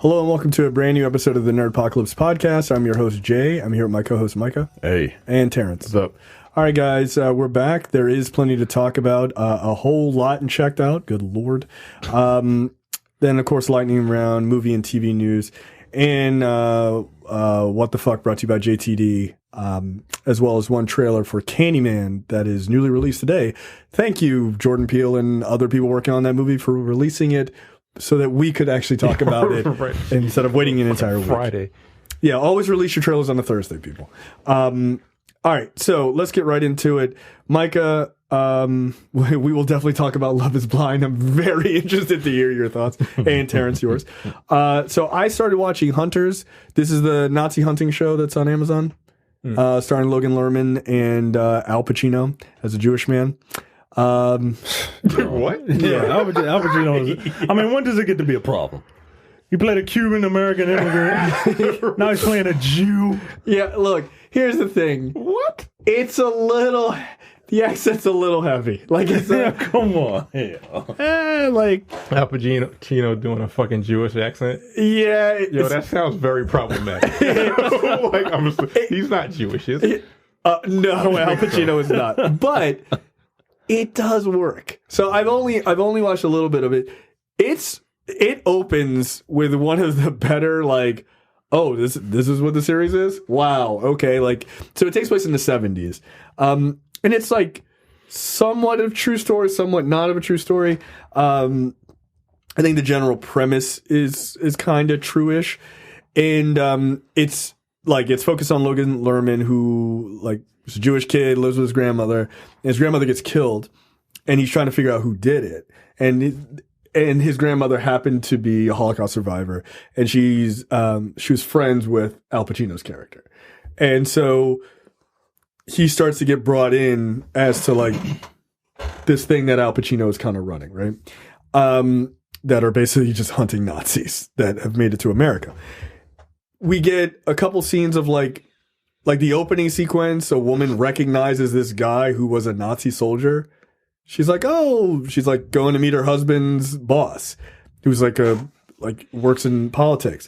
Hello and welcome to a brand new episode of the Nerdpocalypse Podcast. I'm your host, Jay. I'm here with my co-host, Micah. Hey. And Terrence. What's up? All right, guys, we're back. There is plenty to talk about. A whole lot and checked out. Good Lord. Then, of course, lightning round, movie and TV news, and What the Fuck brought to you by JTD, as well as one trailer for Candyman that is newly released today. Thank you, Jordan Peele and other people working on that movie for releasing it so that we could actually talk about it right. Instead of waiting an entire week. Friday. Yeah, always release your trailers on a Thursday, people. All right, so let's get right into it. Micah, we will definitely talk about Love is Blind. I'm very interested to hear your thoughts. And Terrence, yours. So I started watching Hunters. This is the Nazi hunting show that's on Amazon, starring Logan Lerman and Al Pacino as a Jewish man. What? Yeah, Al Pacino. I mean, when does it get to be a problem? He played a Cuban-American immigrant. Now he's playing a Jew. Yeah, look, here's the thing. What? It's a little... The accent's a little heavy. Like, it's come on. like... Al Pacino doing a fucking Jewish accent? Yeah. Yo, that sounds very problematic. He's not Jewish, is he? No, Al Pacino is not. But... It does work. So I've only watched a little bit of it. It opens with one of the better, like, oh, this is what the series is? Wow, okay. Like, so it takes place in the 70s. And it's like somewhat of a true story, somewhat not of a true story. I think the general premise is kind of true-ish. And it's focused on Logan Lerman, who, like, he's a Jewish kid, lives with his grandmother, and his grandmother gets killed, and he's trying to figure out who did it. And his grandmother happened to be a Holocaust survivor, and she was friends with Al Pacino's character. And so he starts to get brought in as to, like, this thing that Al Pacino is kind of running, right? That are basically just hunting Nazis that have made it to America. We get a couple scenes of, like the opening sequence, a woman recognizes this guy who was a Nazi soldier. She's like going to meet her husband's boss, who's works in politics.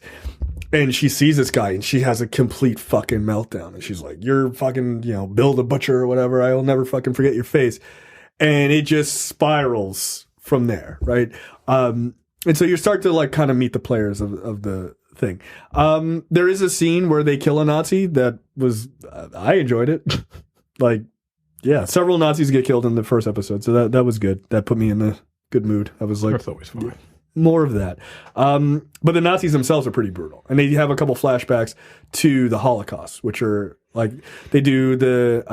And she sees this guy and she has a complete fucking meltdown. And she's like, you're fucking, Bill the Butcher or whatever. I'll never fucking forget your face. And it just spirals from there, right? And so you start to, like, kind of meet the players of the thing. There is a scene where they kill a Nazi that was I enjoyed it. Like, yeah, several Nazis get killed in the first episode, so that was good. That put me in a good mood. I was like, that's always fun. More of that. But the Nazis themselves are pretty brutal, and they have a couple flashbacks to the Holocaust, which are like they do the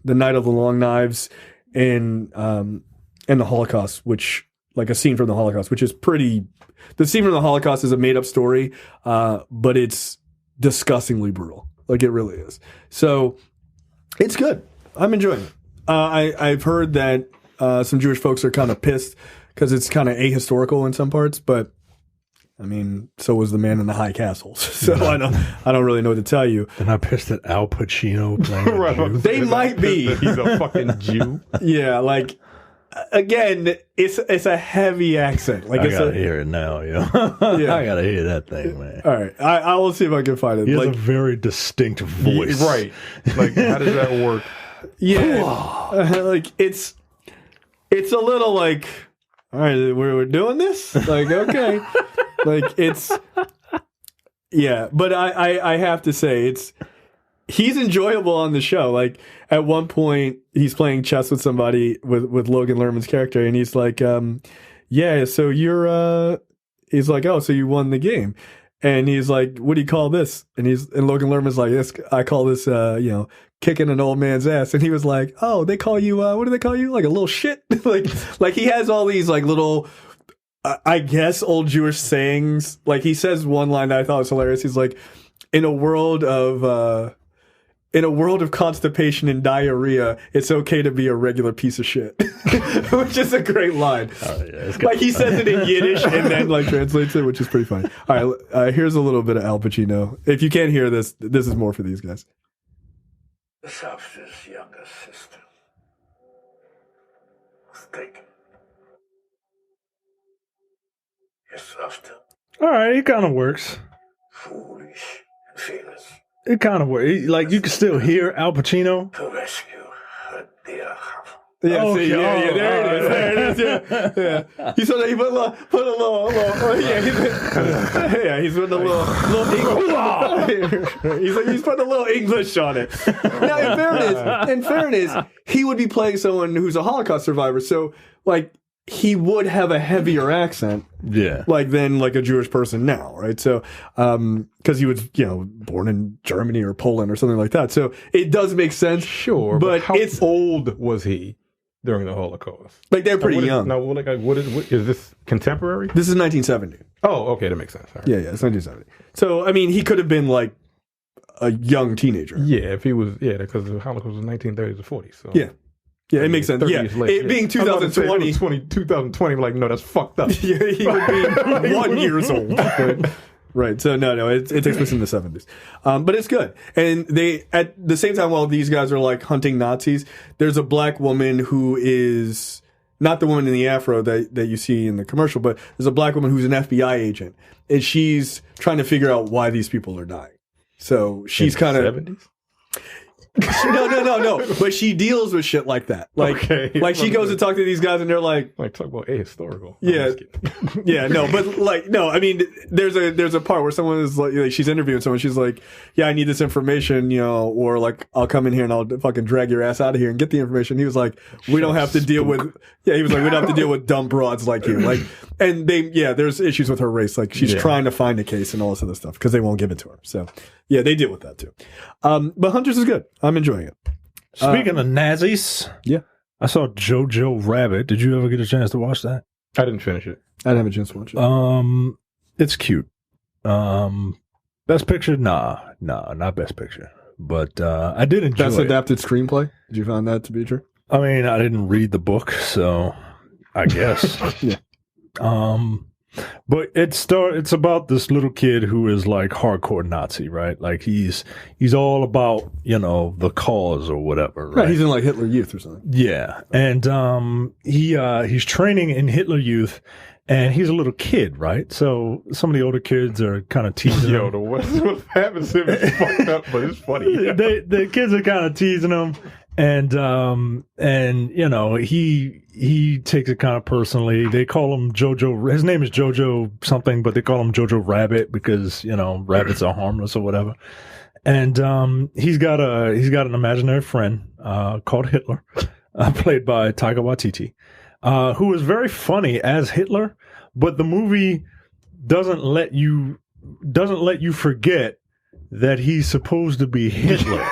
Night of the Long Knives and the Holocaust, which, like, a scene from the Holocaust, which is pretty. The scene from the Holocaust is a made-up story, but it's disgustingly brutal. Like, it really is. So, it's good. I'm enjoying it. I've heard that some Jewish folks are kind of pissed because it's kind of ahistorical in some parts, but, I mean, so was The Man in the High Castles. So, I don't really know what to tell you. They're not pissed at Al Pacino playing a Jew. They might be. He's a fucking Jew. Yeah, like... Again, it's a heavy accent. Like, I gotta hear it now, yo. Yeah. I gotta hear that thing, man. All right, I will see if I can find it. He has a very distinct voice, right? Like, how does that work? Yeah, like it's a little like, all right, we're doing this. Like, okay, like it's yeah. But I have to say he's enjoyable on the show. Like, at one point, he's playing chess with somebody with Logan Lerman's character, and he's like, yeah, so you're he's like, oh, so you won the game. And he's like, what do you call this? And Logan Lerman's like, this, I call this kicking an old man's ass. And he was like, oh, they call you what do they call you? Like a little shit? like he has all these, like, little I guess old Jewish sayings. Like, he says one line that I thought was hilarious. He's like, in a world of constipation and diarrhea, it's okay to be a regular piece of shit. Which is a great line. Oh, yeah, like, he says it in Yiddish and then, like, translates it, which is pretty funny. All right, here's a little bit of Al Pacino. If you can't hear this is more for these guys. Sav's younger sister was taken. Your sister All right, it kind of works. Foolish, fearless, It kind of works. Like, you can still hear Al Pacino. to rescue a dear heart. Yeah, Okay. there it is. Yeah. He said he put a little he's putting a little English. he's putting a little English on it. Now, in fairness, he would be playing someone who's a Holocaust survivor, so like he would have a heavier accent, than like a Jewish person now, right? So, because he was, born in Germany or Poland or something like that, so it does make sense. Sure, but how old was he during the Holocaust? Like they're pretty young. What is this contemporary? This is 1970. Oh, okay, that makes sense. All right. Yeah, it's 1970. So, I mean, he could have been like a young teenager. Yeah, if he was, because the Holocaust was 1930s or 40s. So. Yeah, it makes sense. 30 Yeah, years later, it being 2020. 2020, like, no, that's fucked up. Yeah, he would be 1 year old. Right. So no, it takes place in the 70s, but it's good. And they, at the same time, while these guys are like hunting Nazis, there's a black woman who is not the woman in the afro that you see in the commercial, but there's a black woman who's an FBI agent, and she's trying to figure out why these people are dying. So she's kind of 70s. No. But she deals with shit like that. Like she goes to talk to these guys, and they're like talk about ahistorical. Yeah, no, but like, no, I mean, there's a part where someone is like, she's interviewing someone. She's like, yeah, I need this information, or like, I'll come in here and I'll fucking drag your ass out of here and get the information. He was like, we don't have to deal with, he was like, we don't have to deal with dumb broads like you. Like, and there's issues with her race. Like, she's trying to find a case and all this other stuff because they won't give it to her. So, yeah, they deal with that too. But Hunters is good. I'm enjoying it. Speaking of Nazis, I saw Jojo Rabbit. Did you ever get a chance to watch that? I didn't finish it. I didn't have a chance to watch it. It's cute. Best picture? Nah, not best picture. But I did enjoy Best it. adapted screenplay? Did you find that to be true? I mean, I didn't read the book, so I guess. Yeah. But it's about this little kid who is like hardcore Nazi, right? Like he's all about, the cause or whatever, right? He's in like Hitler Youth or something. Yeah. And he's training in Hitler Youth, and he's a little kid, right? So some of the older kids are kind of teasing him. What happens to him is fucked up, but it's funny. The kids are kind of teasing him. And he takes it kind of personally. They call him Jojo. His name is Jojo something, but they call him Jojo Rabbit because, rabbits are harmless or whatever. And he's got an imaginary friend called Hitler, played by Taika Waititi, who is very funny as Hitler, but the movie doesn't let you forget that he's supposed to be Hitler.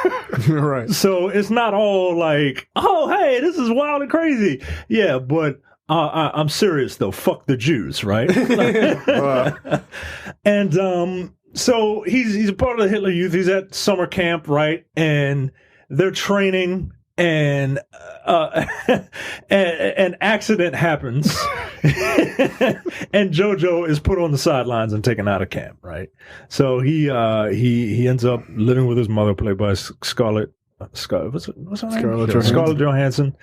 Right. So it's not all like, oh, hey, this is wild and crazy. Yeah, but I'm serious, though. Fuck the Jews, right? And so he's a part of the Hitler Youth. He's at summer camp, right? And they're training, and an accident happens. And Jojo is put on the sidelines and taken out of camp, right? So he ends up living with his mother, played by Scarlett Johansson,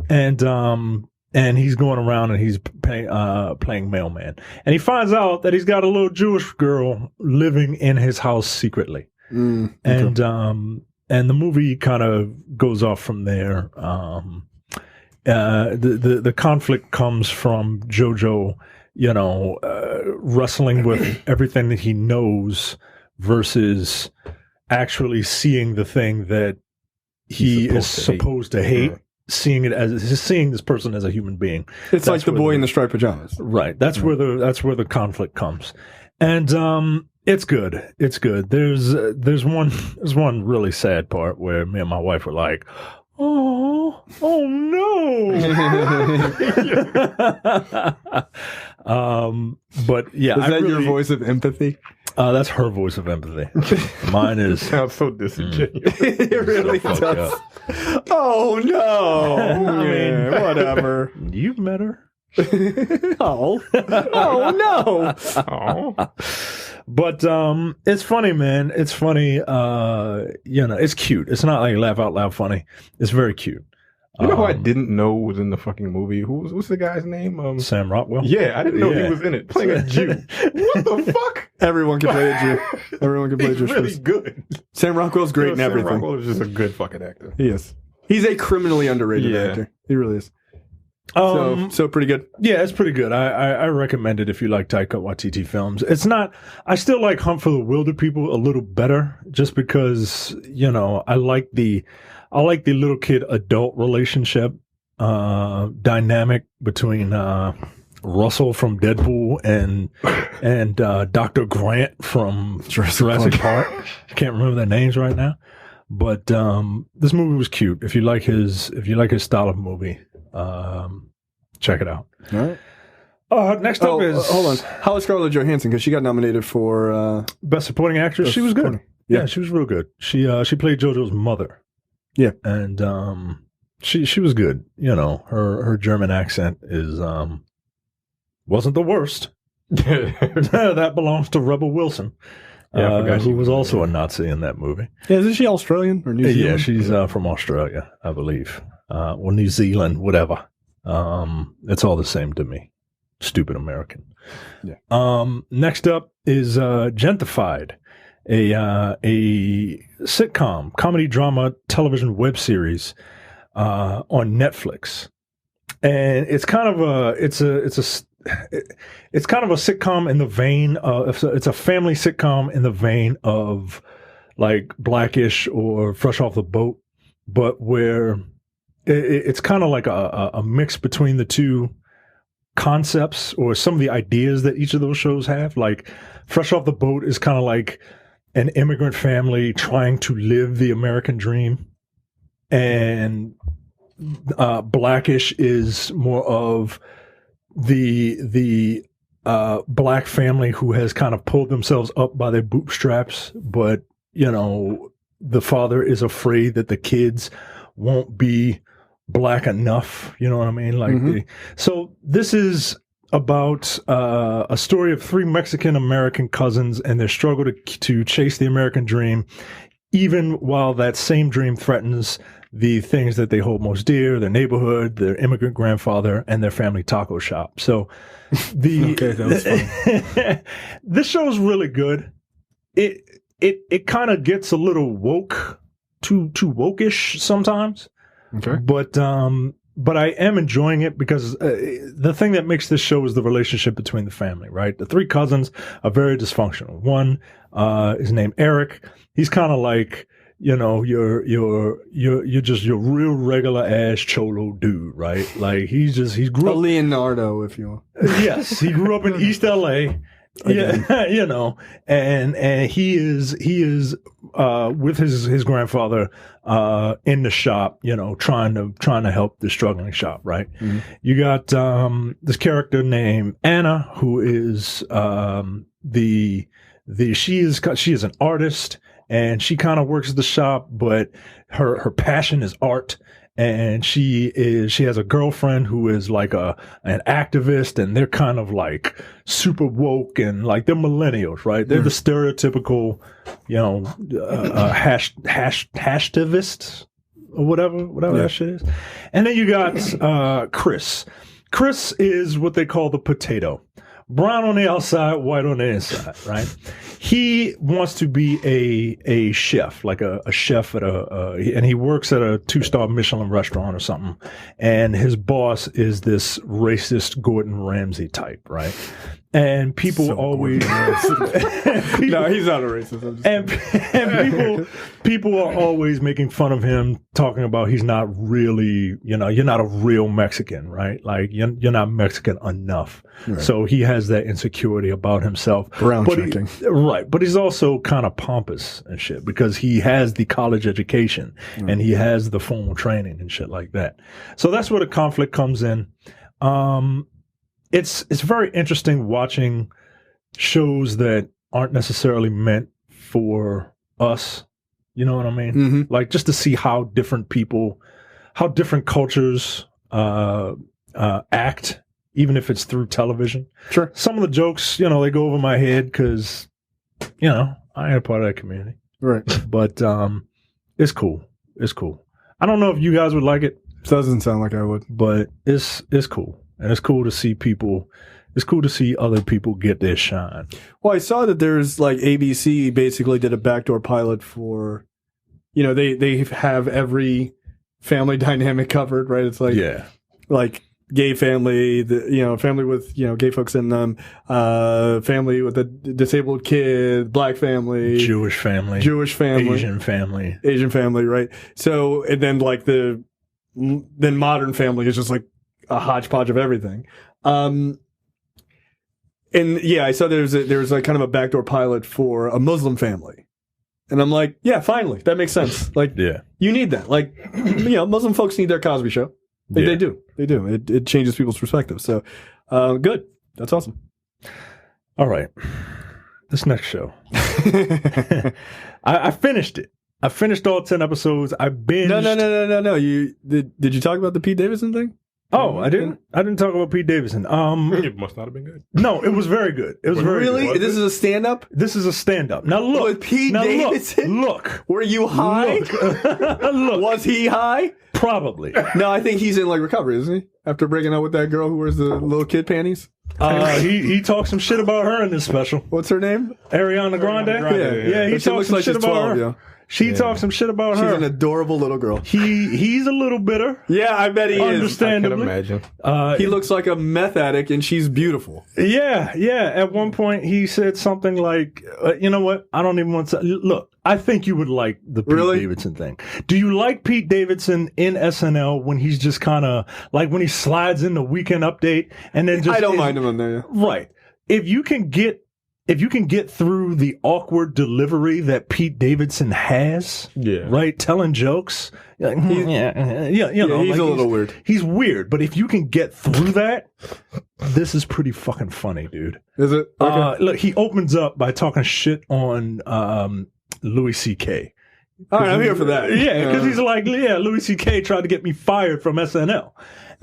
and he's going around and he's playing mailman, and he finds out that he's got a little Jewish girl living in his house secretly, and the movie kind of goes off from there. The conflict comes from Jojo, wrestling with everything that he knows versus actually seeing the thing that he is supposed to hate. Seeing this person as a human being. It's like the boy in the striped pajamas. Right. That's where the conflict comes. And it's good. It's good. There's one really sad part where me and my wife were like, oh no. But yeah, is that your voice of empathy? That's her voice of empathy. Mine is sounds so disingenuous. It really does. Oh no! I mean, whatever. You've met her. Oh no! Oh. But it's funny, man. It's funny. It's cute. It's not like laugh out loud funny. It's very cute. You know who I didn't know was in the fucking movie? What's the guy's name? Sam Rockwell. Yeah, I didn't know he was in it playing a Jew. What the fuck? Everyone can play a Jew. Everyone can play a Jew. He's really good. Sam Rockwell's great in everything. Sam Rockwell is just a good fucking actor. He is. He's a criminally underrated actor. He really is. So pretty good. Yeah, it's pretty good. I recommend it if you like Taika Waititi films. It's not. I still like Hunt for the Wilder People a little better, just because I like the little kid adult relationship dynamic between Russell from Deadpool and Dr. Grant from Jurassic Park. I can't remember their names right now, but this movie was cute. If you like his style of movie. Check it out. All right. Next up is hold on. How is Scarlett Johansson? Because she got nominated for Best Supporting Actress. She was good. Yeah, she was real good. She played JoJo's mother. Yeah, and she was good. Her German accent is wasn't the worst. That belongs to Rebel Wilson. Yeah, who was also a Nazi in that movie. Yeah, isn't she Australian or New Zealand? Yeah, she's from Australia, I believe. Or New Zealand, whatever. It's all the same to me. Stupid American. Yeah. Next up is Gentified, a sitcom, comedy drama television web series on Netflix, and it's kind of a sitcom in the vein of it's a family sitcom in the vein of like Blackish or Fresh Off the Boat, but where it's kind of like a mix between the two concepts or some of the ideas that each of those shows have. Like Fresh Off the Boat is kind of like an immigrant family trying to live the American dream, and Blackish is more of the black family who has kind of pulled themselves up by their bootstraps, but the father is afraid that the kids won't be black enough. You know what I mean? Like, so this is about a story of three Mexican American cousins and their struggle to chase the American dream, even while that same dream threatens the things that they hold most dear: their neighborhood, their immigrant grandfather, and their family taco shop. So that was fun. This show is really good. It kind of gets a little woke, too woke-ish sometimes. Okay. But I am enjoying it because the thing that makes this show is the relationship between the family, right? The three cousins are very dysfunctional. One is named Eric. He's kind of like, you're just your real regular ass cholo dude, right? Like he grew up Leonardo, if you will. Yes, he grew up in East LA. Again. Yeah, and he is with his grandfather in the shop, trying to help the struggling shop, right? Mm-hmm. You got this character named Anna, who is she is an artist, and she kind of works at the shop, but her passion is art. And she has a girlfriend who is like an activist, and they're kind of like super woke, and like they're millennials, right? They're the stereotypical, hashtivist or whatever that shit is. And then you got Chris. Chris is what they call the potato. Brown on the outside, white on the inside, right? He wants to be a chef, like a chef at and he works at a 2-star Michelin restaurant or something. And his boss is this racist Gordon Ramsay type, right? And people always no, he's not a racist. And people are always making fun of him, talking about he's not really, you're not a real Mexican, right? Like you're not Mexican enough. Right. So he has that insecurity about himself. Brown checking. Right. But he's also kind of pompous and shit because he has the college education and he has the formal training and shit like that. So that's where the conflict comes in. It's very interesting watching shows that aren't necessarily meant for us. You know what I mean? Mm-hmm. Like just to see how different cultures act, even if it's through television. Sure. Some of the jokes, they go over my head because, I ain't a part of that community. Right. But it's cool. It's cool. I don't know if you guys would like it. Doesn't sound like I would. but it's cool, and it's cool to see people. It's cool to see other people get their shine. Well, I saw that there's like ABC basically did a backdoor pilot for, they have every family dynamic covered, right? It's like like gay family, family with gay folks in them, family with a disabled kid, black family, Jewish family, Asian family, right? So and then like then modern family is just like a hodgepodge of everything. And yeah, I saw there was like kind of a backdoor pilot for a Muslim family. And I'm like, yeah, finally. That makes sense. Like, you need that. Like, Muslim folks need their Cosby Show. They do. They do. It changes people's perspective. So, good. That's awesome. All right. This next show. I finished it. I finished all 10 episodes. I binged. No. Did you talk about the Pete Davidson thing? Oh, I didn't talk about Pete Davidson. It must not have been good. No, it was very good. It was very really good. This is a stand-up. This is a stand-up. Now look, with Pete Davidson. Look, were you high? Look, was he high? Probably. No, I think he's in like recovery, isn't he? After breaking up with that girl who wears the little kid panties. He talks some shit about her in this special. What's her name? Ariana Grande. Yeah. He talks some shit about her. Yeah. She talks some shit about her. She's an adorable little girl. He's a little bitter. Yeah, I bet he is. Understandably. I can imagine. He looks like a meth addict, and she's beautiful. Yeah. At one point, he said something like, "You know what? I don't even want to look. I think you would like the Pete Davidson thing. Do you like Pete Davidson in SNL when he's just kind of like when he slides in the Weekend Update and then just? I don't mind him on there. Right. If you can get through the awkward delivery that Pete Davidson has, right, telling jokes, like, he's a little weird. He's weird, but if you can get through that, this is pretty fucking funny, dude. Is it? Okay. Look, he opens up by talking shit on Louis C.K. All right, I'm here for that. Yeah, because he's like, Louis C.K. tried to get me fired from SNL.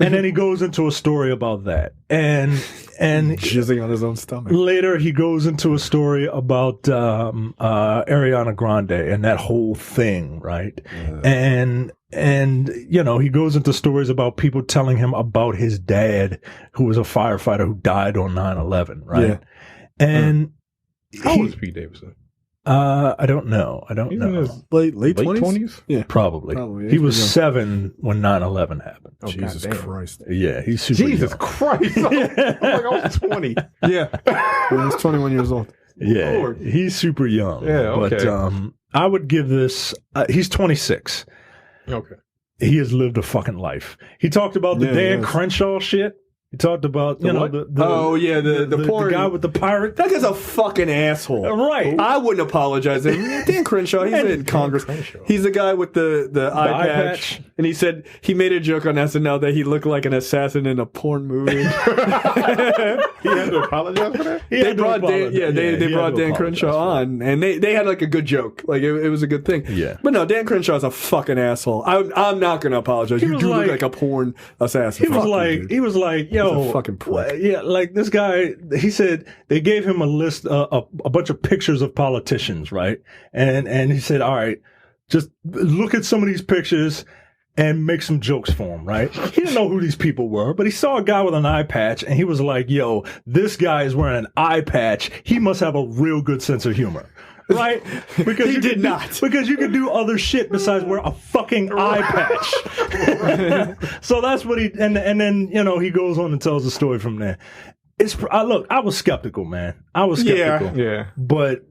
And then he goes into a story about that. And jizzing on his own stomach. Later, he goes into a story about Ariana Grande and that whole thing, right? And he goes into stories about people telling him about his dad, who was a firefighter who died on 9/11, right? Yeah. And how old is Pete Davidson? I don't know. He's in his late 20s? Yeah, probably. He was 7 when 9/11 happened. Oh, Jesus Christ! Yeah, he's super Jesus young. Christ! I'm like I was 20. Yeah, he was 21 years old. Yeah, Lord. He's super young. Yeah, okay. But I would give this. He's 26. Okay. He has lived a fucking life. He talked about the Dan Crenshaw shit. He talked about, the porn. The guy with the pirate. That guy's a fucking asshole. Right. I wouldn't apologize to him. Dan Crenshaw, he's in Congress. He's the guy with the eye patch. And he said he made a joke on SNL that he looked like an assassin in a porn movie. He had to apologize for that? They brought Dan Crenshaw on, and they had like a good joke. Like it was a good thing. Yeah. But no, Dan Crenshaw's a fucking asshole. I'm not going to apologize. You do look like a porn assassin. He was like, yo, a fucking prick. Yeah, like this guy, he said they gave him a list, a bunch of pictures of politicians, right? And he said, all right, just look at some of these pictures and make some jokes for him, right? He didn't know who these people were, but he saw a guy with an eye patch and he was like, yo, this guy is wearing an eye patch. He must have a real good sense of humor. Right? Because he did not. Because you could do other shit besides wear a fucking eye patch. So that's what he, and then, he goes on and tells the story from there. Look, I was skeptical, man. I was skeptical. Yeah. But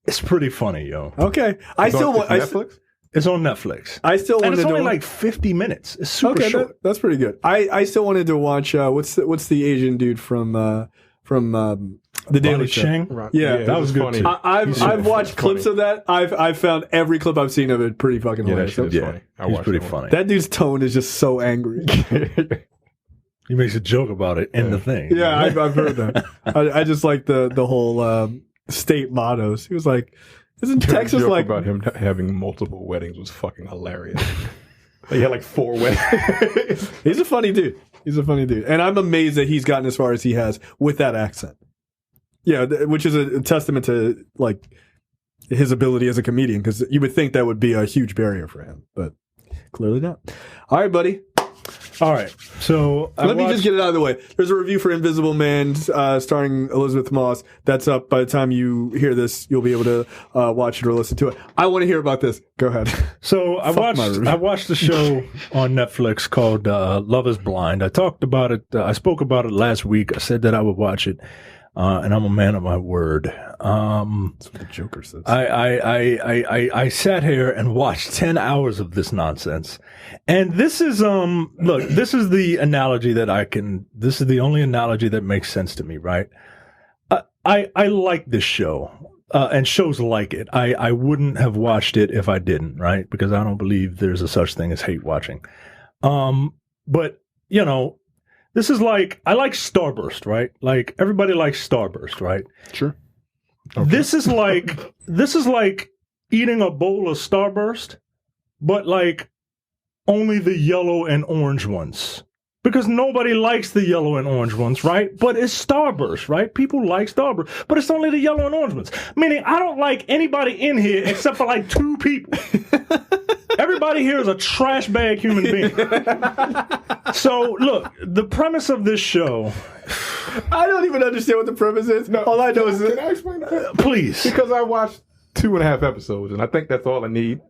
it's pretty funny, yo. Okay. Netflix? It's on Netflix. I still wanted and it's to only like 50 minutes. It's super short. That's pretty good. I still wanted to watch, what's the Asian dude from The Daily Show. Chang? Yeah, that was good funny. too. I've watched clips of that. I've found every clip I've seen of it pretty fucking hilarious. Funny. He's pretty funny. That dude's tone is just so angry. He makes a joke about it in the thing. Yeah, I've heard that. I just like the whole state mottos. He was like, "Isn't Texas joke like?" About him having multiple weddings was fucking hilarious. He had like 4 weddings. He's a funny dude. And I'm amazed that he's gotten as far as he has with that accent. Yeah, which is a testament to like his ability as a comedian, because you would think that would be a huge barrier for him, but clearly not. All right, buddy. All right. So Let me just get it out of the way. There's a review for Invisible Man starring Elizabeth Moss. That's up. By the time you hear this, you'll be able to watch it or listen to it. I want to hear about this. Go ahead. So I watched the show on Netflix called Love Is Blind. I talked about it. I spoke about it last week. I said that I would watch it, and I'm a man of my word. That's what the Joker says. I sat here and watched 10 hours of this nonsense. And this is look, this is the analogy that this is the only analogy that makes sense to me, right? I like this show. And shows like it. I wouldn't have watched it if I didn't, right? Because I don't believe there's a such thing as hate watching. But you know, this is like, I like Starburst, right? Like everybody likes Starburst, right? Sure. Okay. This is like eating a bowl of Starburst, but like only the yellow and orange ones. Because nobody likes the yellow and orange ones, right? But it's Starburst, right? People like Starburst, but it's only the yellow and orange ones. Meaning, I don't like anybody in here except for like 2 people. Everybody here is a trash bag human being. So, look, the premise of this show... I don't even understand what the premise is. No, all I know is... Can I explain that? Please. Because I watched 2.5 episodes, and I think that's all I need.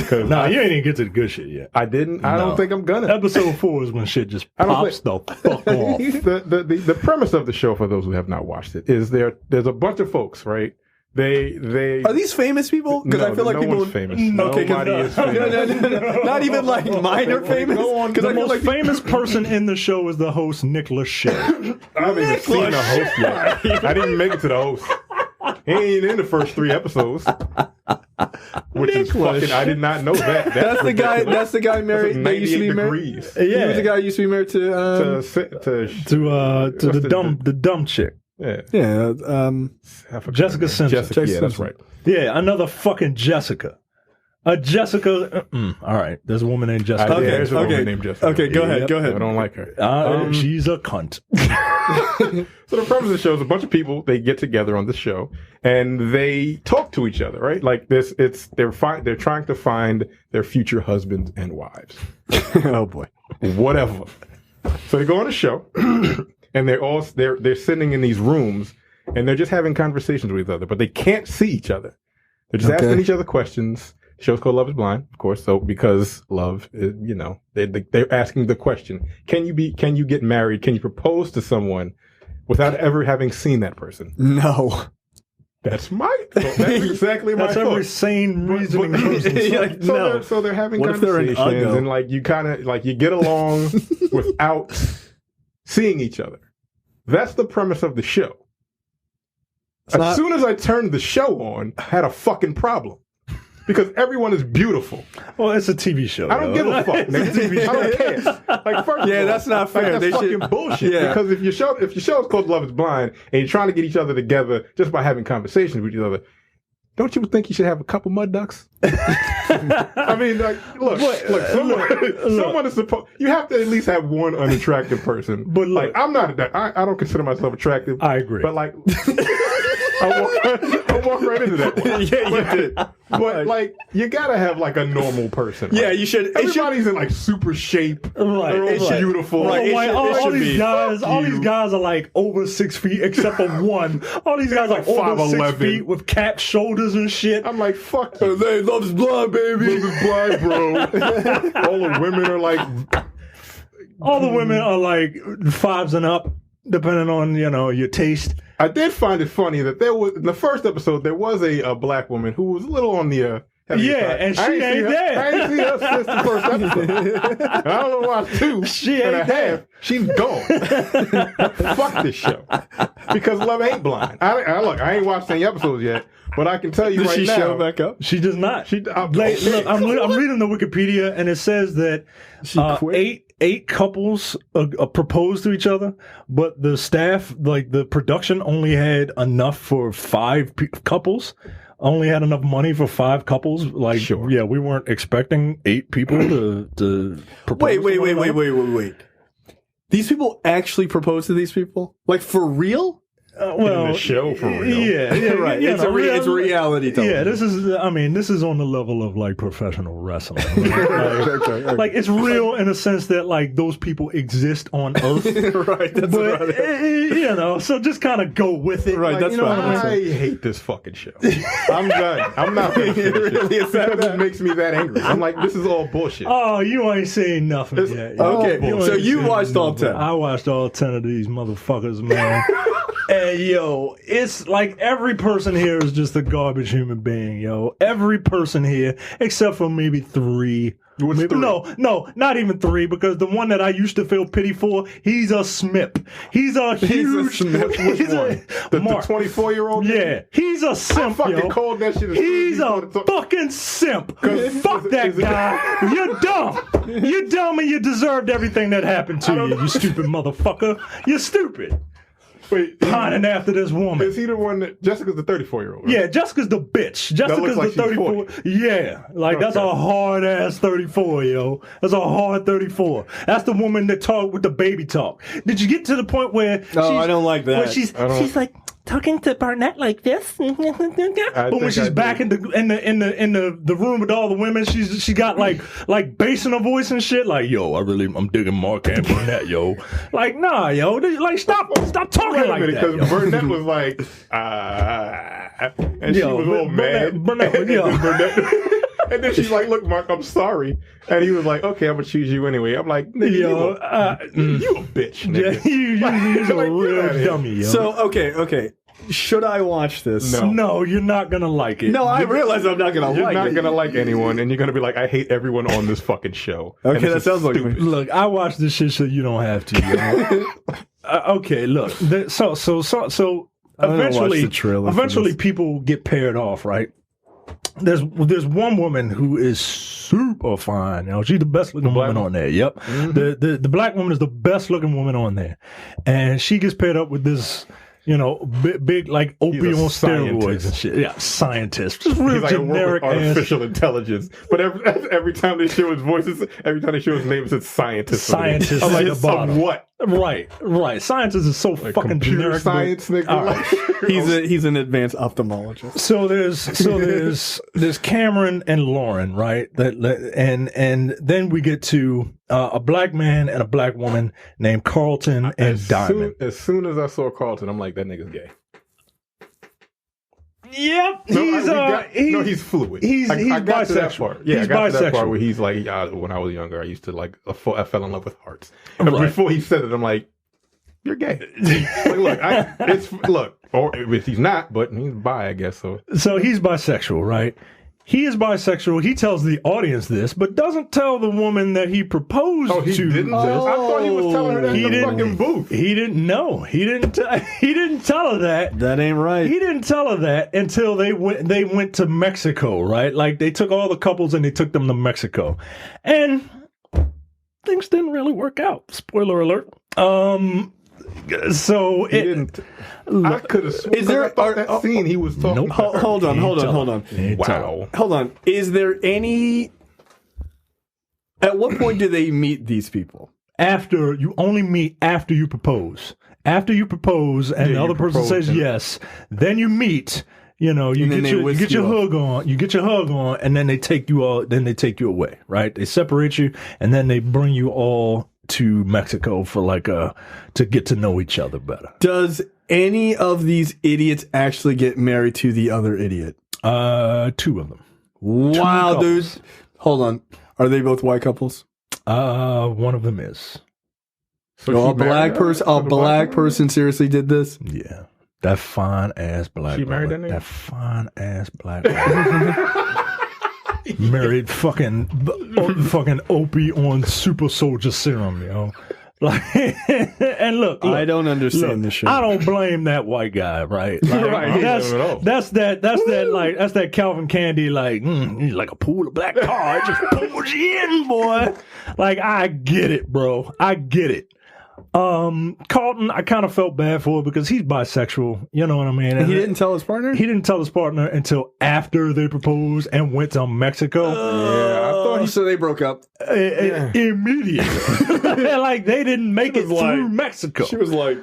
No, you ain't even get to the good shit yet. I didn't. I don't think I'm gonna. Episode 4 is when shit just pops the fuck off. The premise of the show, for those who have not watched it, is there's a bunch of folks, right? They are these famous people? Because I feel like people one's famous. Okay, Nobody is famous. No, not even like minor famous. Because the most famous person in the show is the host, Nick Lachey. I haven't even seen the host yet. I didn't make it to the host. He ain't in the first 3 episodes. Which is fucking, I did not know that. That's the guy. That's the guy married. They used to be married. Degrees. Yeah, he was the guy who used to be married to the dumb chick. Yeah, Jessica Simpson. Jessica, yeah, that's right. Yeah, another fucking Jessica. A Jessica. All right, there's a woman named Jessica. Okay, there's a woman named Jessica. Okay, go ahead. Go ahead. I don't like her. She's a cunt. So the premise of the show is a bunch of people, they get together on the show and they talk to each other, right? Like this, they're trying to find their future husbands and wives. Oh boy, whatever. So they go on a show and they're sitting in these rooms and they're just having conversations with each other, but they can't see each other. They're just asking each other questions. The show's called Love Is Blind, of course. So because love, is, you know, they're asking the question: Can you get married? Can you propose to someone without ever having seen that person? No. That's exactly my That's thought. every sane reasoning person. So they're having conversations and like you kind of like you get along without seeing each other. That's the premise of the show. As soon as I turned the show on, I had a fucking problem. Because everyone is beautiful. Well, it's a TV show. I don't give a fuck, nigga. I don't care. Like, first of all, that's not fair. That's fucking bullshit. Yeah. Because if your show is called Love Is Blind and you're trying to get each other together just by having conversations with each other, don't you think you should have a couple mud ducks? I mean, like, look, someone is supposed. You have to at least have one unattractive person. But look, like, I'm not. I don't consider myself attractive. I agree. But like. I walk right into that one. Yeah, you did. But like, you gotta have like a normal person. Right? Yeah, you should. Everybody's in like super shape. Right. They're all beautiful. Right. All these guys are like over 6 feet, except for one. All these guys are like over 6 feet with capped shoulders and shit. I'm like, fuck you. They Love Is Blind, baby. Love Is Blind, bro. All the women are like. All the women are like 5s and up, depending on your taste. I did find it funny that there was in the first episode there was a black woman who was a little on the heavier side. And she ain't there. I ain't seen her since the first episode. I don't know why 2 she and ain't a there. half. She's gone. Fuck this show because love ain't blind. I ain't watched any episodes yet, but I can tell you Does she now. show back up? She does not. Look, I'm reading the Wikipedia, and it says that eight couples proposed to each other, but the staff, like the production, only had enough for 5 couples. Only had enough money for 5 couples. Like, sure. Yeah, we weren't expecting 8 people to propose. Wait. These people actually proposed to these people? Like, for real? well, in the show for real. Yeah, Right. you It's know, it's reality television. Yeah, this is on the level of like professional wrestling. Right? Okay. Like it's real in a sense that like those people exist on Earth, Right. That's but right. you know, so just kind of go with it. Right, Like, that's you know fine. what I mean? I hate this fucking show. I'm done. I'm not gonna finish it really is that because bad? it makes me that angry. I'm like, this is all bullshit. Oh, you ain't seen nothing It's yet. all Okay, bullshit. so you watched all 10. I watched all 10 of these motherfuckers, man. And yo, it's like every person here is just a garbage human being, yo. Every person here, except for maybe 3. What's Maybe, 3? No, not even 3, because the one that I used to feel pity for, he's a smip. He's a huge. Which one? The Mark. 24-year-old? Yeah, he's a I simp, fucking yo. called that shit. He's a fucking simp. Fuck that guy. You're dumb. You're dumb and you deserved everything that happened to you, you stupid motherfucker. You're stupid. Wait, Pining after this woman. is he the one that Jessica's the 34-year-old? Right? Yeah, Jessica's the bitch. Jessica's looks like the she's 34. 40. Yeah, like that's Okay. a hard ass 34, yo. That's a hard 34. That's the woman that talked with the baby talk. Did you get to the point where? No, I don't like that. Where she's like talking to Barnett like this, but when think she's I back do. in the room with all the women, she got like bass in her voice and shit. Like, yo, I'm digging Mark and Barnett, yo. Like, nah, yo, like stop talking like that. Because Yo. Burnett was like, and she Yo, was all mad. Burnett, and, yo. then and then she's like, look, Mark, I'm sorry. And he was like, okay, I'm going to choose you anyway. I'm like, nigga, Yo, you a bitch, nigga. you're a Like, get real outta here. dummy, yo. So okay. Should I watch this? No. No, you're not gonna like it. No, I realize I'm not gonna You're like not it. going to like anyone, and you're going to be like, I hate everyone on this fucking show. Okay, And this that is sounds like me. stupid. Look, I watch this shit so you don't have to. Yo. Okay, look. So I don't watch eventually, the trailer for this. people get paired off, right? There's one woman who is super fine. You know, she's the best looking woman on there. Yep, the black woman is the best looking woman on there, and she gets paired up with this. You know, big like opium on steroids and shit. Yeah, scientist. Just real He's like, I work generic with ass. artificial intelligence. But every time they show his voices, every time they show his name, it's scientist. Scientist I'm like, at the bottom. what? Right. Scientist is so Like fucking computer generic. science, nigga. All right. He's an advanced ophthalmologist. So there's Cameron and Lauren, right? And then we get to a black man and a black woman named Carlton and Diamond. As soon as I saw Carlton, I'm like, that nigga's gay. Yep, he's fluid. I got to that bisexual. part. Yeah, He's I got to that bisexual. part where he's like, when I was younger, I used to like, I fell in love with hearts. And Right. before he said it, I'm like, you're gay. Like, or if he's not, but he's bi, I guess. So he's bisexual, right? He is bisexual. He tells the audience this, but doesn't tell the woman that he proposed Oh, he to. didn't. I thought he was telling her that He in the didn't- fucking booth. He didn't know. He didn't tell her that. That ain't right. He didn't tell her that until they went to Mexico, right? Like they took all the couples and they took them to Mexico. And things didn't really work out. Spoiler alert. So He didn't. I could have. Is there- I thought that scene he was talking? Nope. to her. Hold on. Wow. Hold on. Is there any? At what point do they meet these people? after you only meet after you propose. After you propose and Yeah, the other you person propose says and- yes, then you meet. You know, you And then get they your whisk hug you on. You get your hug on, and then they take you all. Then they take you away. Right? They separate you, and then they bring you all to Mexico for to get to know each other better. Does any of these idiots actually get married to the other idiot? 2 of them. Wow, dude. couples. Hold on. Are they both white couples? One of them is. So A black person seriously did this? Yeah. That fine ass black She married woman. that nigga? That fine ass black woman. Married fucking Opie on super soldier serum, yo. Like, and look, I don't understand this shit. I don't blame that white guy, right? Like, Right, he doesn't at all. that's that Calvin Candy, like, he's like a pool of black tar. It just pulls you in, boy. Like, I get it, bro. I get it. Carlton, I kind of felt bad for because he's bisexual. You know what I mean? And He didn't tell his partner? He didn't tell his partner until after they proposed and went to Mexico. Yeah, I thought So they broke up. Immediately. Like they didn't make it was like- through Mexico. She was like,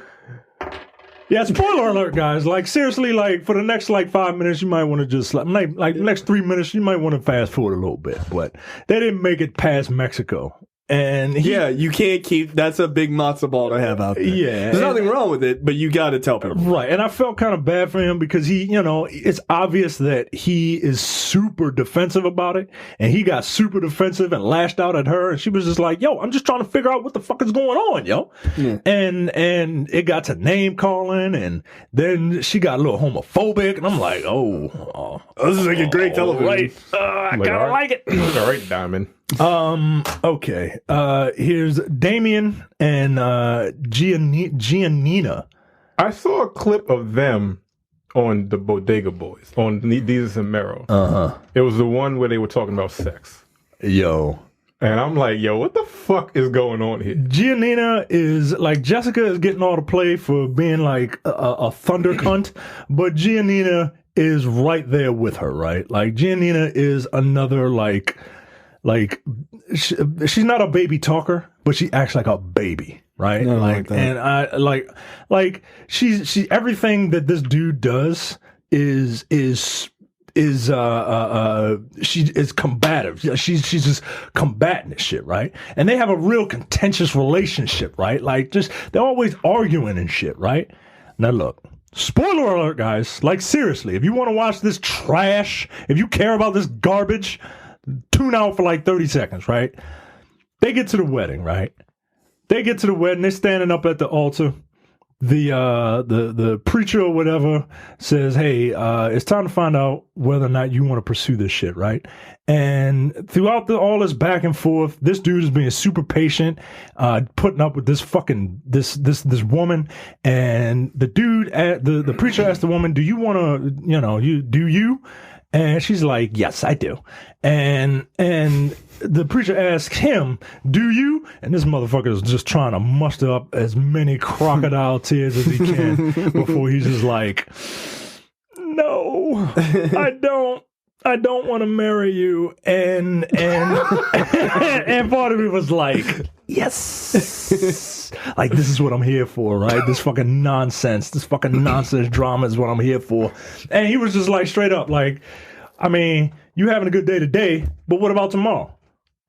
Yeah, spoiler alert, guys. Like, seriously, like, for the next, like, 5 minutes, you might want to just, like, next 3 minutes, you might want to fast forward a little bit. But they didn't make it past Mexico. And you can't keep. That's a big matzo ball to have out there. Yeah, there's nothing wrong with it, but you got to tell people. Right, and I felt kind of bad for him because he, it's obvious that he is super defensive about it, and he got super defensive and lashed out at her, and she was just like, "Yo, I'm just trying to figure out what the fuck is going on, yo." Yeah. And it got to name calling, and then she got a little homophobic, and I'm like, "Oh, this is like a great television." Right, I kind of like it. All right, Diamond. Okay. Here's Damien and Giannina. I saw a clip of them on the Bodega Boys on Desus and Mero. It was the one where they were talking about sex. Yo. And I'm like, yo, what the fuck is going on here? Giannina is like, Jessica is getting all the play for being like a thunder cunt, but Giannina is right there with her, right? Like, Giannina is another she's not a baby talker, but she acts like a baby, right? No, like that. And I like she everything that this dude does is she is combative. She's just combating this shit, right? And they have a real contentious relationship, right? Like, just they're always arguing and shit, right? Now look. Spoiler alert, guys. Like, seriously, if you want to watch this trash, if you care about this garbage, tune out for like 30 seconds, right? They get to the wedding, right? They get to the wedding. They're standing up at the altar. The preacher or whatever says, "Hey, it's time to find out whether or not you want to pursue this shit," right? And throughout all this back and forth, this dude is being super patient, putting up with this fucking this woman. And the dude, the preacher asked the woman, "Do you want to, do you?" And she's like, "Yes, I do." And the preacher asks him, "Do you?" And this motherfucker is just trying to muster up as many crocodile tears as he can before he's just like, "No, I don't want to marry you." And and part of me was like, yes, like, this is what I'm here for, right? This fucking nonsense drama is what I'm here for. And he was just like, straight up, like, I mean, you having a good day today, but what about tomorrow?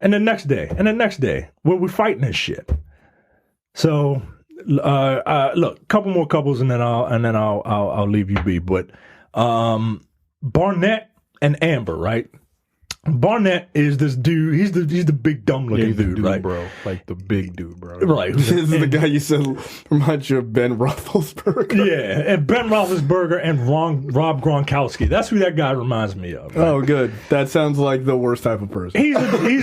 And the next day, and the next day, where we're fighting this shit. So, look, couple more couples, and then I'll leave you be. But Barnett and Amber, right? Barnett is this dude. He's the big dumb looking dude, right? Bro, like the big dude, bro. Right. This is the guy you said reminds you of Ben Roethlisberger. Yeah, and Ben Roethlisberger and Rob Gronkowski. That's who that guy reminds me of. Right? Oh, good. That sounds like the worst type of person. He's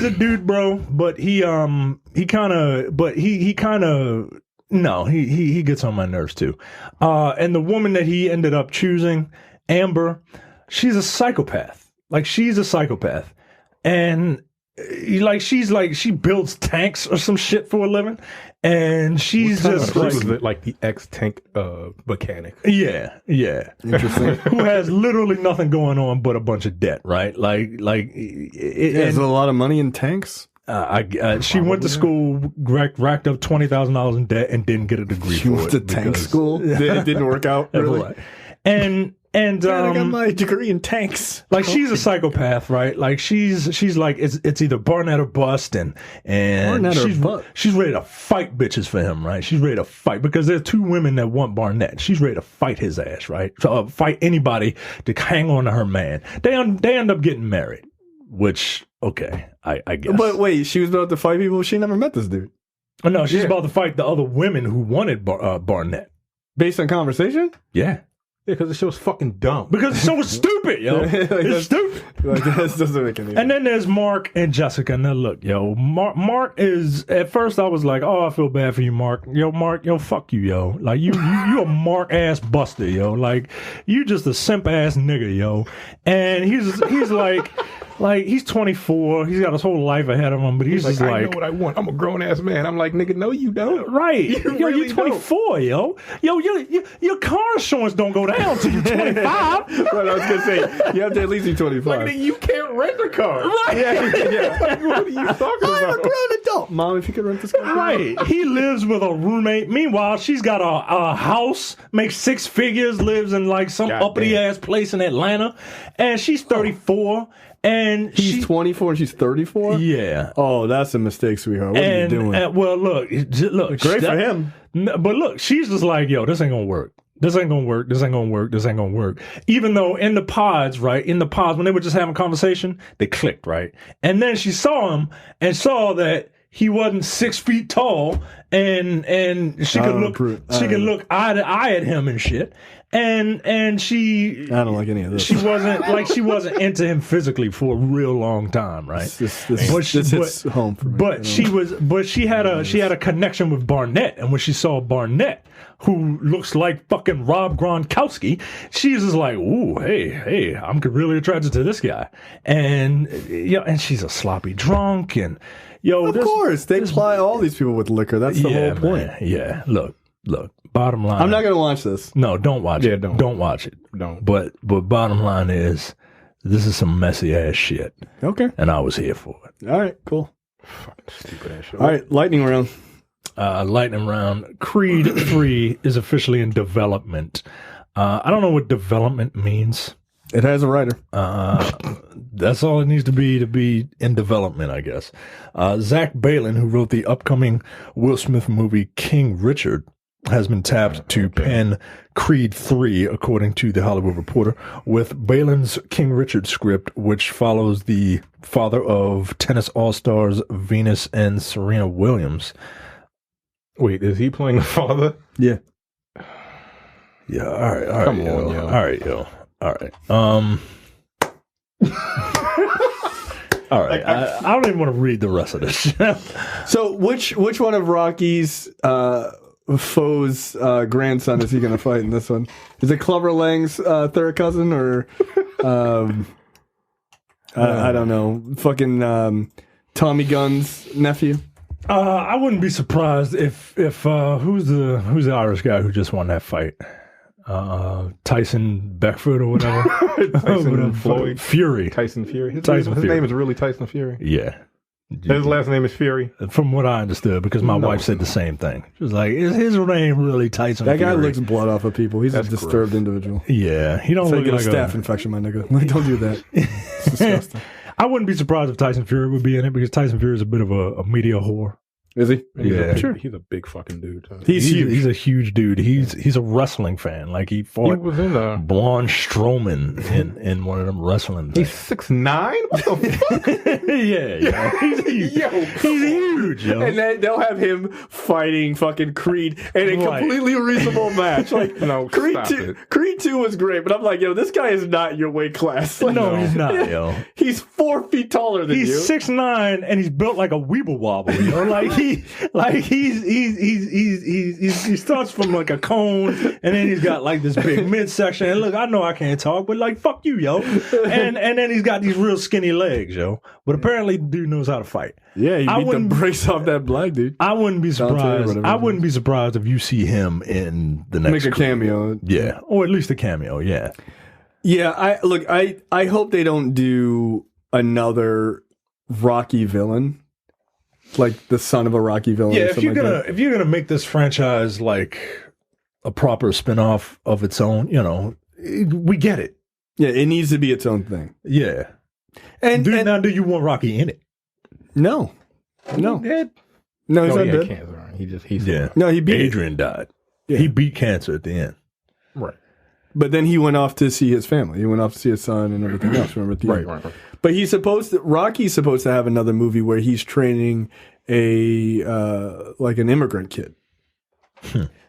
a dude, bro. But he kind of no, he gets on my nerves too. And the woman that he ended up choosing, Amber, she's a psychopath. Like, she's a psychopath. And she builds tanks or some shit for a living. And she's just like the ex-tank mechanic. Yeah. Interesting. Who has literally nothing going on but a bunch of debt, right? There's a lot of money in tanks. She went to school, racked up $20,000 in debt, and didn't get a degree. She went to tank school. It didn't work out. Really. Right. And I got my degree in tanks. Like, she's a psychopath, right? Like, she's like, it's either Barnett or bust, and she's ready to fight bitches for him, right? She's ready to fight because there's two women that want Barnett. She's ready to fight his ass, right? So fight anybody to hang on to her man. They end up getting married, which, okay, I guess. But wait, she was about to fight people. She never met this dude. Oh, no, she's about to fight the other women who wanted Barnett. Based on conversation? Yeah. Yeah, because the show's fucking dumb. Because the show was stupid, yo. It's stupid. Like, this doesn't make any sense. And then there's Mark and Jessica. Now, look, yo, Mark is, at first I was like, oh, I feel bad for you, Mark. Yo, Mark, yo, fuck you, yo. Like, you a Mark-ass buster, yo. Like, you just a simp-ass nigga, yo. And he's like, Like, he's 24. He's got his whole life ahead of him, but he's just I like, know what I want. I'm a grown ass man. I'm like, nigga, no, you don't. right. You really you're 24, yo. Yo, your car insurance don't go down till you're 25. Right, I was going to say, you have to at least be 25. Like, nigga, you can't rent a car. Right. Yeah. Like, what are you talking I'm a about? grown adult. Mom, if you could rent this car. Right. He lives with a roommate. Meanwhile, she's got a house, makes 6 figures, lives in like some God uppity damn. ass place in Atlanta, and she's 34. And He's 24 and she's 34? Yeah. Oh, that's a mistake, sweetheart. What are you doing? Well, look. Great for him. But look, she's just like, yo, this ain't gonna work. This ain't gonna work. This ain't gonna work. This ain't gonna work. Even though in the pods, right? In the pods, when they were just having a conversation, they clicked, right? And then she saw him and saw that he wasn't 6 feet tall, and she could look eye to eye at him and shit. And she, I don't like any of this. She wasn't into him physically for a real long time, right? This hits home for me. But she had a connection with Barnett, and when she saw Barnett, who looks like fucking Rob Gronkowski, she's just like, ooh, hey, I'm really attracted to this guy, and and she's a sloppy drunk, and of course they ply all these people with liquor. That's the whole point. Man, yeah, look. Bottom line, I'm not gonna watch this. No, don't watch it. Don't watch it. Don't. But bottom line is, this is some messy ass shit. Okay. And I was here for it. All right, cool. Fucking stupid ass shit. All right, lightning round. Lightning round. Creed 3 is officially in development. I don't know what development means. It has a writer. That's all it needs to be in development, I guess. Zach Balin, who wrote the upcoming Will Smith movie King Richard, has been tapped to pen Creed 3, according to The Hollywood Reporter, with Balin's King Richard script, which follows the father of tennis all-stars Venus and Serena Williams. Wait, is he playing the father? Yeah. Yeah, all right. Come on, yo. All right, yo. All right. All right. I don't even want to read the rest of this shit. So which one of Rocky's foe's grandson is he going to fight in this one? Is it Clubber Lang's third cousin, or I don't know, fucking Tommy Gunn's nephew? I wouldn't be surprised if who's the Irish guy who just won that fight? Tyson Beckford or whatever. Tyson Floyd. Fury. Tyson Fury. His Fury. name is really Tyson Fury. Yeah. His last name is Fury. From what I understood, because my wife said the same thing. She was like, "Is his name really Tyson?" That guy Fury? licks blood off of people. He's That's a disturbed individual. Yeah, he don't So you look get like a staph infection, my nigga. Like, don't do that. It's disgusting. I wouldn't be surprised if Tyson Fury would be in it, because Tyson Fury is a bit of a media whore. Is he? Yeah, Sure. He's a big fucking dude. He's huge. He's a huge dude. He's a wrestling fan. Like, he fought was in a. Braun Strowman in one of them wrestling He's things. 6'9"? What the fuck? yeah. He's huge. He's huge, yo. And then they'll have him fighting fucking Creed in a Right. completely reasonable match. Like, No, Creed stop 2, it. Creed 2 was great, but I'm like, yo, this guy is not your weight class. Like, No, he's not, yo. He's 4 feet taller than you. He's 6'9" and he's built like a weeble wobble, you know. He starts from like a cone, and then he's got like this big midsection. And look, I know I can't talk, but like, fuck you, yo. And then he's got these real skinny legs, yo. But apparently, the dude knows how to fight. Yeah, he beat the brakes off that black dude. I wouldn't be Dante or surprised. whatever I his wouldn't be surprised if you see him in the next Make a cameo. Yeah, or at least a cameo. Yeah. Yeah, I hope they don't do another Rocky villain, like the son of a Rocky villain. Yeah, or if something you're gonna make this franchise like a proper spinoff of its own, you know, we get it. Yeah, it needs to be its own thing. Yeah. And Now, do you want Rocky in it? No, no, Dead? no, he's Oh, not yeah, dead. cancer. Right? He's Yeah. No, he beat it. Adrian died. Yeah. He beat cancer at the end. Right. But then he went off to see his family. He went off to see his son and everything else. Remember at the end. Right. But Rocky's supposed to have another movie where he's training a like an immigrant kid.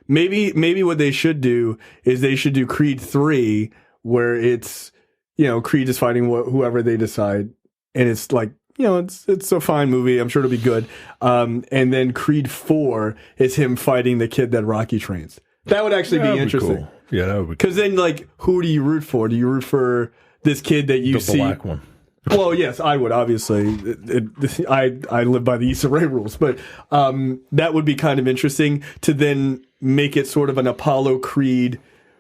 Maybe what they should do is they should do Creed 3, where it's, you know, Creed is fighting whoever they decide, and it's like, you know, it's a fine movie. I'm sure it'll be good. And then Creed 4 is him fighting the kid that Rocky trains. That would actually be interesting. Cool. Yeah, that would be cool. Because then, like, who do you root for? Do you root for this kid that you The see? black one. Well, yes, I would, obviously. I live by the Issa Rae rules, but that would be kind of interesting to then make it sort of an Apollo Creed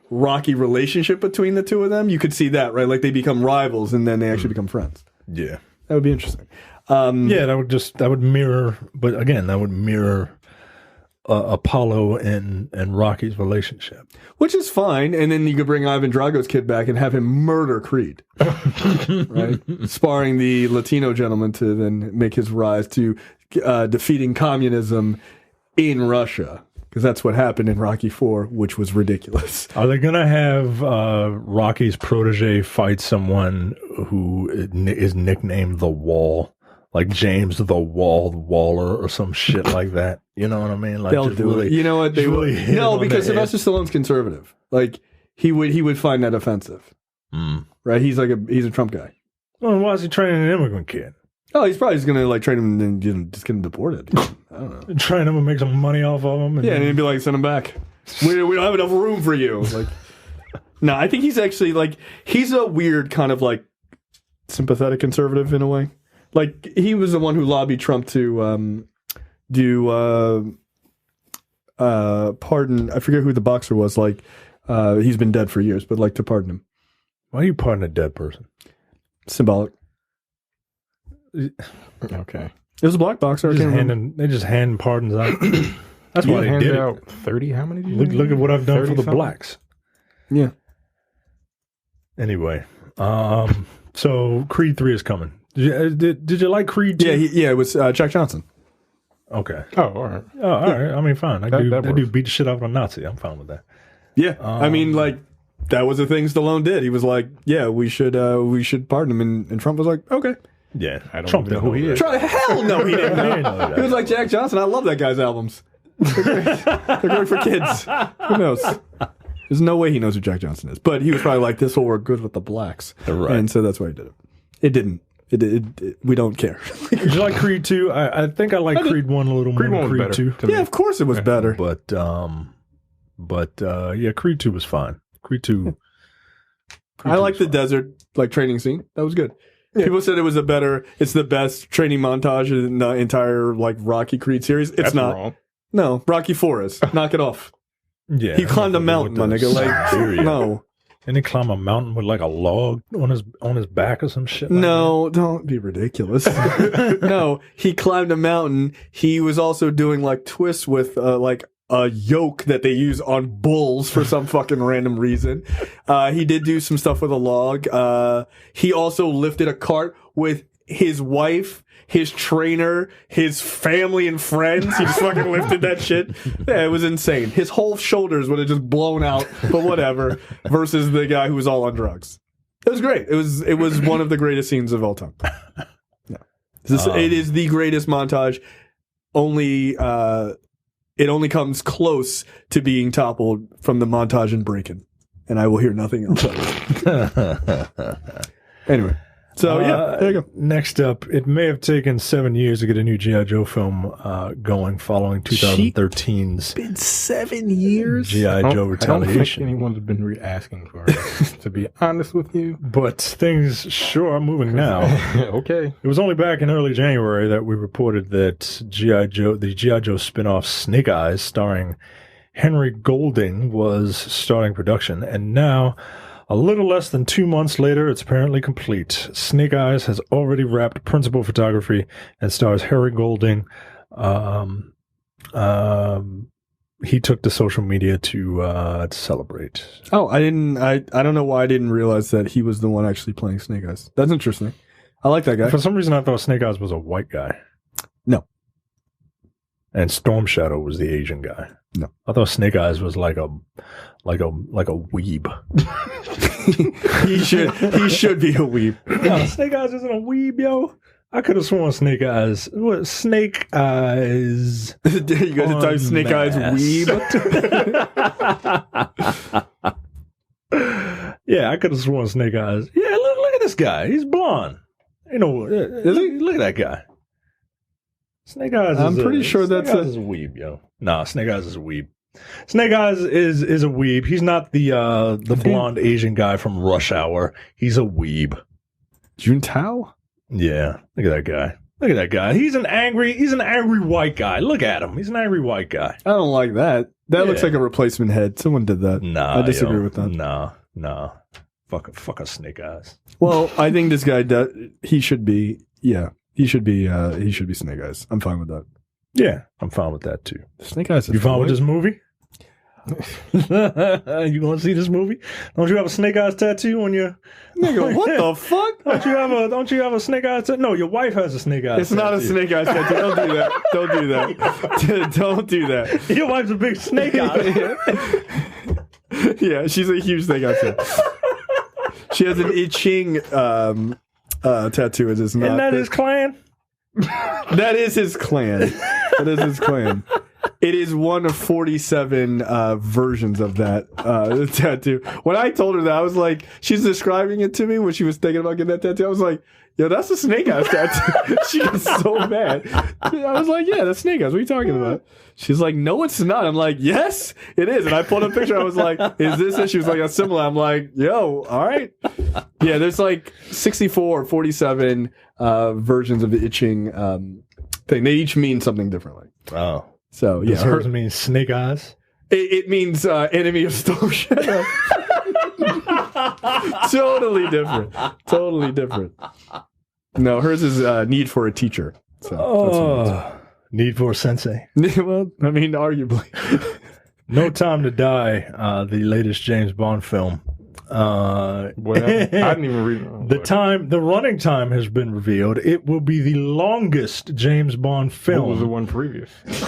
Rocky relationship between the two of them. You could see that, right? Like they become rivals and then they actually become friends. Yeah. That would be interesting. That would mirror, but again, that would mirror Apollo and Rocky's relationship. Which is fine, and then you could bring Ivan Drago's kid back and have him murder Creed, right? Sparring the Latino gentleman to then make his rise to defeating communism in Russia, because that's what happened in Rocky IV, which was ridiculous. Are they going to have Rocky's protege fight someone who is nicknamed The Wall? Like James the Waller or some shit like that. You know what I mean? Like they'll do it. You know what? They will. No, because Sylvester Stallone's conservative. Like he would find that offensive. Right? He's a Trump guy. Well, why is he training an immigrant kid? Oh, he's probably just gonna like train him and then just get him deported. I don't know. Train him and make some money off of him. And he'd be like, send him back. We don't have enough room for you. Like, no, I think he's actually like he's a weird kind of like sympathetic conservative in a way. Like, he was the one who lobbied Trump to pardon, I forget who the boxer was, like, he's been dead for years, but like to pardon him. Why are you pardoning a dead person? Symbolic. Okay. It was a black boxer. They just hand pardons out. That's why they did out it. 30, how many did you Look at what I've done for the blacks. Yeah. Anyway, so Creed 3 is coming. Did you like Creed 2? Yeah, it was Jack Johnson. Okay. Oh, all right. Oh, all right. I mean, fine. I do beat the shit out of a Nazi. I'm fine with that. Yeah. I mean, like, that was the thing Stallone did. He was like, yeah, we should pardon him. And Trump was like, okay. Yeah. I don't Trump know who he is. Hell no, he didn't know. He was like, Jack Johnson, I love that guy's albums. They're great for kids. Who knows? There's no way he knows who Jack Johnson is. But he was probably like, this will work good with the blacks. Right. And so that's why he did it. It didn't. We don't care. Did you like Creed 2? I think I like Creed 1 a little more than Creed 2. Yeah, of course it was better. But yeah, Creed 2 was fine. Creed 2. I like the desert training scene. That was good. Yeah. People said it's the best training montage in the entire like Rocky Creed series. It's not. Wrong. No, Rocky IV is. Knock it off. Yeah. He climbed a mountain, my nigga. Like, no. And he climbed a mountain with like a log on his back or some shit. Like no, don't be ridiculous. No, he climbed a mountain. He was also doing like twists with like a yoke that they use on bulls for some fucking random reason. He did do some stuff with a log. He also lifted a cart with his wife, his trainer, his family and friends. He just fucking lifted that shit. Yeah, it was insane. His whole shoulders would have just blown out, but whatever, versus the guy who was all on drugs. It was great. It was one of the greatest scenes of all time. Yeah. It is the greatest montage. It only comes close to being toppled from the montage in Breakin'. And I will hear nothing else. Anyway. So, yeah, there you go. Next up, it may have taken 7 years to get a new G.I. Joe film going following 2013's... Been 7 years? G.I. Joe Retaliation. I don't think anyone's been asking for it, to be honest with you. But things sure are moving now. Okay. It was only back in early January that we reported that the G.I. Joe spinoff Snake Eyes, starring Henry Golding, was starting production. And now... a little less than 2 months later, it's apparently complete. Snake Eyes has already wrapped principal photography and stars Harry Golding. He took to social media to celebrate. Oh, I don't know why I didn't realize that he was the one actually playing Snake Eyes. That's interesting. I like that guy. For some reason, I thought Snake Eyes was a white guy. No. And Storm Shadow was the Asian guy. No. I thought Snake Eyes was like a weeb. He should be a weeb. No, Snake Eyes isn't a weeb, yo. I could have sworn Snake Eyes. What? Snake Eyes. You got to type Snake Eyes weeb. Yeah, I could have sworn Snake Eyes. Yeah, look at this guy. He's blonde. You know, look at that guy. Snake Eyes. I'm pretty sure that's a weeb, yo. Nah, Snake Eyes is a weeb. Snake Eyes is a weeb. He's not the blonde Asian guy from Rush Hour. He's a weeb. Juntao? Yeah, look at that guy. Look at that guy. He's an angry white guy. Look at him. He's an angry white guy. I don't like that. That looks like a replacement head. Someone did that. Nah, I disagree with that. Nah. Fuck a snake eyes. Well, I think this guy does. He should be. Yeah, he should be. He should be Snake Eyes. I'm fine with that. Yeah, I'm fine with that too. Snake Eyes. You fine with this movie? You want to see this movie? Don't you have a snake eyes tattoo on your? Nigga, what the fuck? Don't you have a snake eyes tattoo? No, your wife has a snake eyes. It's not a Snake Eyes tattoo. Don't do that. Don't do that. Don't do that. Your wife's a big snake eye. Yeah, she's a huge Snake Eyes fan. She has an itching tattoo. It is not. Isn't that his clan? That is his clan. That is his clan. It is one of 47 versions of that tattoo. When I told her that, I was like, she's describing it to me when she was thinking about getting that tattoo. I was like, yo, that's a Snake Eyes tattoo. She gets so mad. I was like, yeah, that's Snake Eyes. What are you talking about? She's like, no, it's not. I'm like, yes, it is. And I pulled a picture. I was like, is this it? She was like, that's similar. I'm like, yo, all right. Yeah, there's like 64 or 47 versions of the itching thing. They each mean something differently. Oh. So, yeah. Hers means snake eyes? It means enemy of Stone. Totally different. Totally different. No, hers is need for a teacher. So that's what it means. Need for a sensei. Well, I mean, arguably. No Time to Die, the latest James Bond film. Well, I didn't even read it. The running time has been revealed. It will be the longest James Bond film. What was the one previous? No.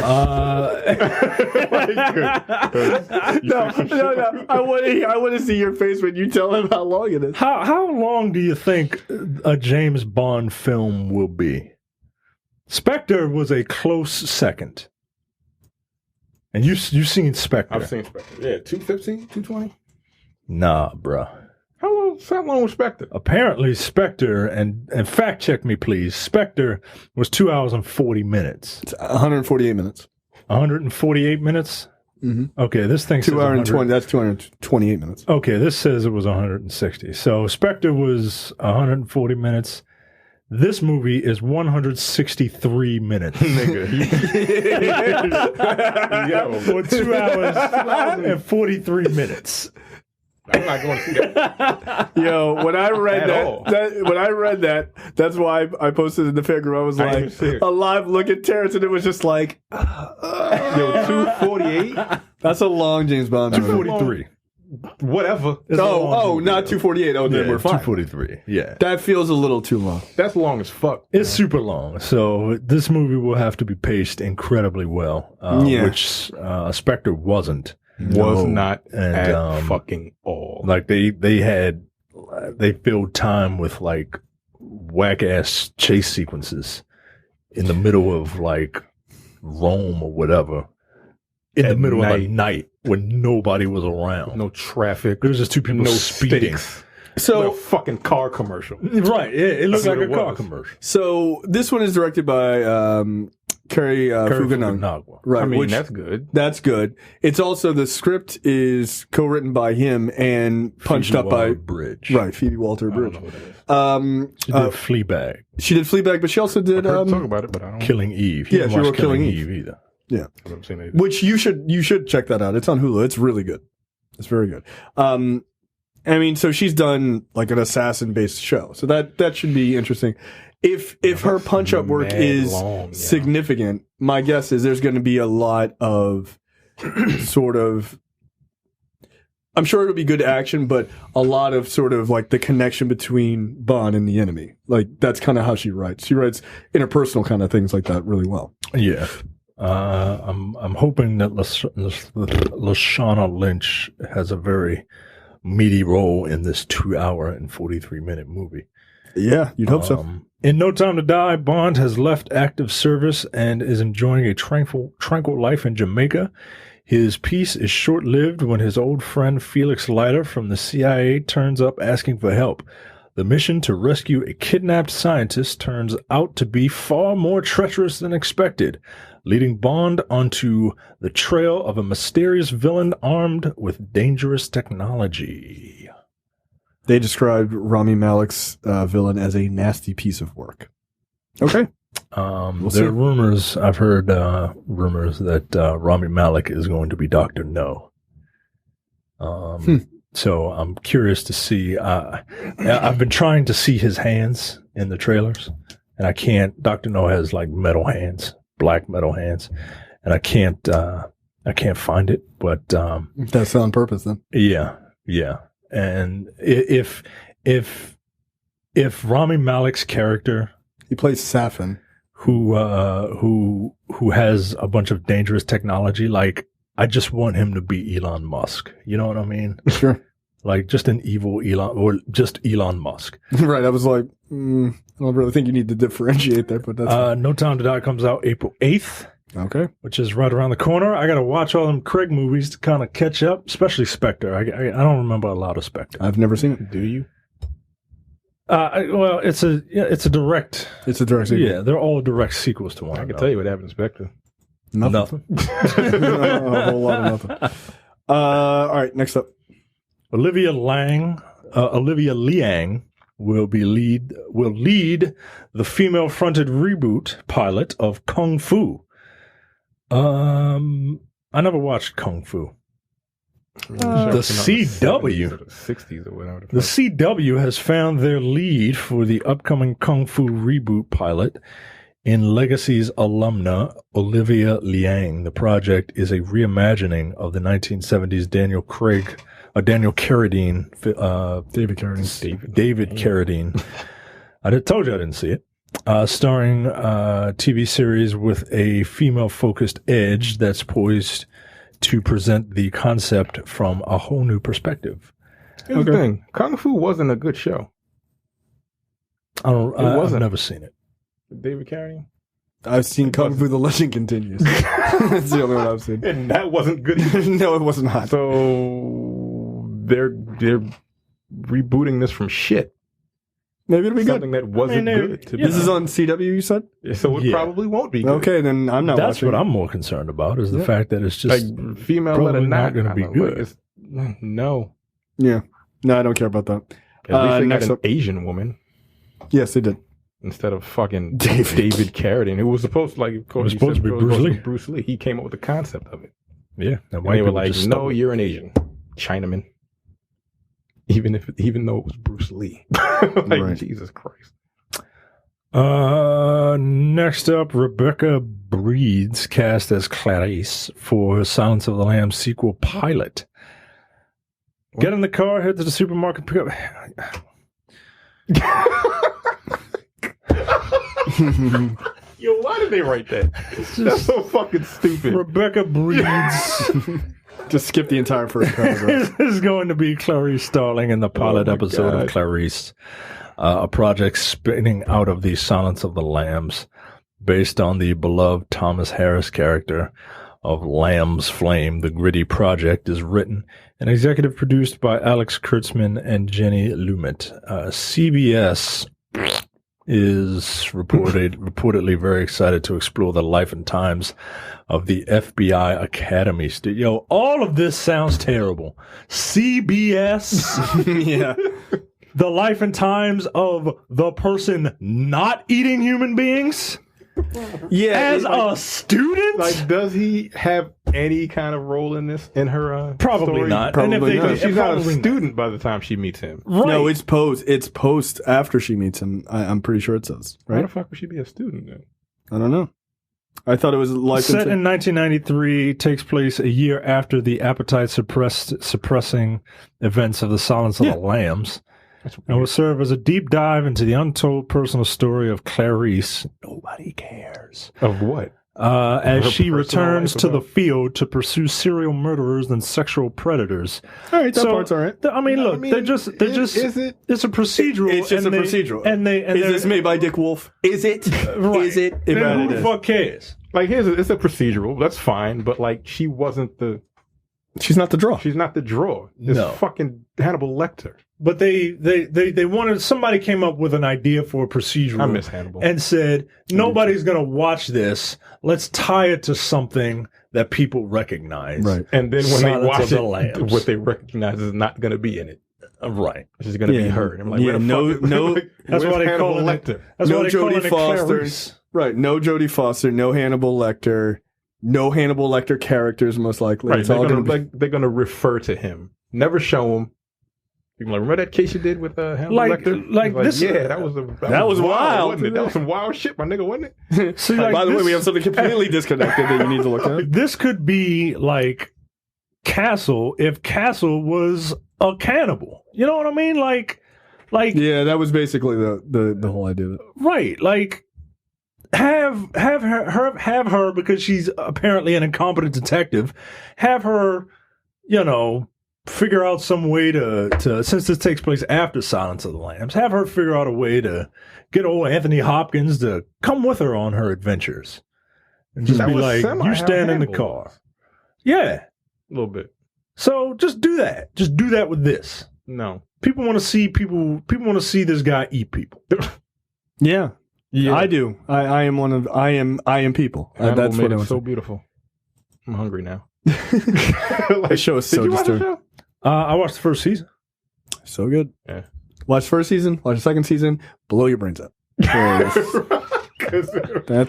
I want to see your face when you tell him how long it is. How long do you think a James Bond film will be? Spectre was a close second. And you've seen Spectre. I've seen Spectre. Yeah, 215, 220. Nah, bruh. How long was Spectre? Apparently, Spectre, and fact check me, please. Spectre was 2 hours and 40 minutes. It's 148 minutes. 148 minutes? Mm-hmm. Okay, this thing says 220. That's 228 minutes. Okay, this says it was 160. So Spectre was 140 minutes. This movie is 163 minutes. Nigga. For 2 hours and 43 minutes. I'm not going to see that. Yo, when I read that, that's why I posted in the fan group. I was like, a live look at Terrence, and it was just like, yo, 248. That's a long James Bond movie. 243. Whatever. Not 248. Oh, then we're fine. 243. Yeah. That feels a little too long. That's long as fuck. It's super long. So this movie will have to be paced incredibly well, which Spectre wasn't. Was not and, at fucking all. Like they filled time with like whack ass chase sequences in the middle of like Rome or whatever. In the middle of the night when nobody was around. No traffic. There was just two people speeding. Stakes. So a fucking car commercial. Right. It looked like a car commercial. So this one is directed by Cary Fukunaga. Right. I mean, that's good. That's good. It's also, the script is co-written by him and punched up by Bridge. Right, Phoebe Waller-Bridge. She did Fleabag. She did Fleabag, but she also did talk about it, but I don't. Killing Eve. She wrote Killing Eve either. Yeah. Which you should check that out. It's on Hulu. It's really good. It's very good. I mean, so she's done like an assassin-based show, so that should be interesting. If her punch-up work is significant, my guess is there's going to be a lot of sort of. I'm sure it'll be good action, but a lot of sort of like the connection between Bond and the enemy. Like that's kind of how she writes. She writes interpersonal kind of things like that really well. Yeah. I'm hoping that Lashana Lynch has a very meaty role in this 2 hour and 43-minute movie. Yeah, you'd hope so. In No Time to Die, Bond has left active service and is enjoying a tranquil life in Jamaica. His peace is short-lived when his old friend Felix Leiter from the CIA turns up asking for help. The mission to rescue a kidnapped scientist turns out to be far more treacherous than expected, leading Bond onto the trail of a mysterious villain armed with dangerous technology. They described Rami Malek's villain as a nasty piece of work. Okay. There are rumors. I've heard rumors that Rami Malek is going to be Dr. No. So I'm curious to see. I've been trying to see his hands in the trailers, and I can't. Dr. No has like metal hands, black metal hands, and I can't find it. But that's on purpose, then. Yeah. And if Rami Malek's character, he plays Safin, who has a bunch of dangerous technology, like. I just want him to be Elon Musk. You know what I mean? Sure. Like just an evil Elon, or just Elon Musk. Right. I was like, I don't really think you need to differentiate there, but that's No Time to Die comes out April 8th. Okay. Which is right around the corner. I got to watch all them Craig movies to kind of catch up, especially Spectre. I don't remember a lot of Spectre. I've never seen it. Do you? Well, it's a direct. It's a direct sequel. Yeah, they're all direct sequels to one. I can tell you what happened to Spectre. Nothing. A whole lot of nothing. All right, next up. Olivia Liang will lead the female-fronted reboot pilot of Kung Fu. I never watched Kung Fu. The CW, the 60s or whatever. The CW has found their lead for the upcoming Kung Fu reboot pilot in Legacy's alumna, Olivia Liang. The project is a reimagining of the 1970s Daniel Carradine, David Carradine. I told you I didn't see it. Starring TV series with a female-focused edge that's poised to present the concept from a whole new perspective. Here's the thing. Kung Fu wasn't a good show. I've never seen it. David Carradine? I've seen Kung Fu: The Legend Continues. That's the only one I've seen. And that wasn't good either. No, it was not. So they're rebooting this from shit. Maybe it'll be something good. That wasn't good. This is on CW, you said? So it probably won't be good. Okay, then I'm not That's watching. what I'm more concerned about, is the fact that it's just like female probably not going to be good. No. Yeah. No, I don't care about that. At least they next got an up. Asian woman. Yes, they did. Instead of fucking David Carradine. It was supposed to, it was supposed to be Bruce Lee. He came up with the concept of it. Yeah. And they were like, no, you're an Asian. Chinaman. Even though it was Bruce Lee. Right. Jesus Christ. Next up, Rebecca Breeds cast as Clarice for Silence of the Lambs sequel pilot. What? Get in the car, head to the supermarket, pick up. Yo, why did they write that? That's so fucking stupid. Rebecca Breeds. Just skip the entire first paragraph. This is going to be Clarice Starling in the pilot episode of Clarice, a project spinning out of the Silence of the Lambs, based on the beloved Thomas Harris character of Lamb's Flame. The gritty project is written and executive produced by Alex Kurtzman and Jenny Lumet. CBS is reportedly very excited to explore the life and times of the FBI Academy studio. All of this sounds terrible. CBS? Yeah. The life and times of the person not eating human beings? Yeah. As a student? Like, does he have any kind of role in this? In her Probably story? not. Probably not. She's not a student by the time she meets him. Right. No, it's post. It's post after she meets him. I'm pretty sure it says. Right? Why the fuck would she be a student then? I don't know. I thought it was life set in 1993, takes place a year after the appetite suppressing events of the Silence of the Lambs, and will serve as a deep dive into the untold personal story of Clarice. Nobody cares. Of what? As she returns to the field to pursue serial murderers and sexual predators. All right, that part's all right. They're just. Is it? It's a procedural. It's just a procedural. Is this made by Dick Wolf? Is it? Right. Is it? Then who the fuck cares? Like, it's a procedural. That's fine, but like, she wasn't the. She's not the draw. She's not the draw. It's fucking Hannibal Lecter. But they wanted, somebody came up with an idea for a procedural. I miss Hannibal. And said, nobody's going to watch this. Let's tie it to something that people recognize. Right. And then when Silence they watch of the it, Lambs. what they recognize is not going to be in it. Right. She's going to be her. And I'm like, yeah, no. That's why they call it Lecter. That's No why they call Jodie it Foster. Clarice. Right, no Jodie Foster, no Hannibal Lecter, no Hannibal Lecter characters, most likely. Right, It's all gonna be... they're going to refer to him. Never show him. People like, remember that case you did with Hannibal Lecter? Like this, yeah, that was wild. Wasn't it? That was some wild shit, my nigga, wasn't it? See, By the way, this- we have something completely disconnected that you need to look at. This could be like Castle if Castle was a cannibal. You know what I mean? Like Yeah, that was basically the whole idea of it. right, like have her because she's apparently an incompetent detective. Have her, figure out some way to since this takes place after Silence of the Lambs, have her figure out a way to get old Anthony Hopkins to come with her on her adventures. And just That be was like, semi you stand how in the Hannibal car. was. Yeah. A little bit. So just do that. Just do that with this. No. People want to see people want to see this guy eat people. Yeah. Yeah. I do. I am people. Hannibal That's made what I it was so beautiful. I'm hungry now. This show is so Did you watch the disturbing. show? I watched the first season. So good. Yeah. Watch first season, watch the second season, blow your brains out. That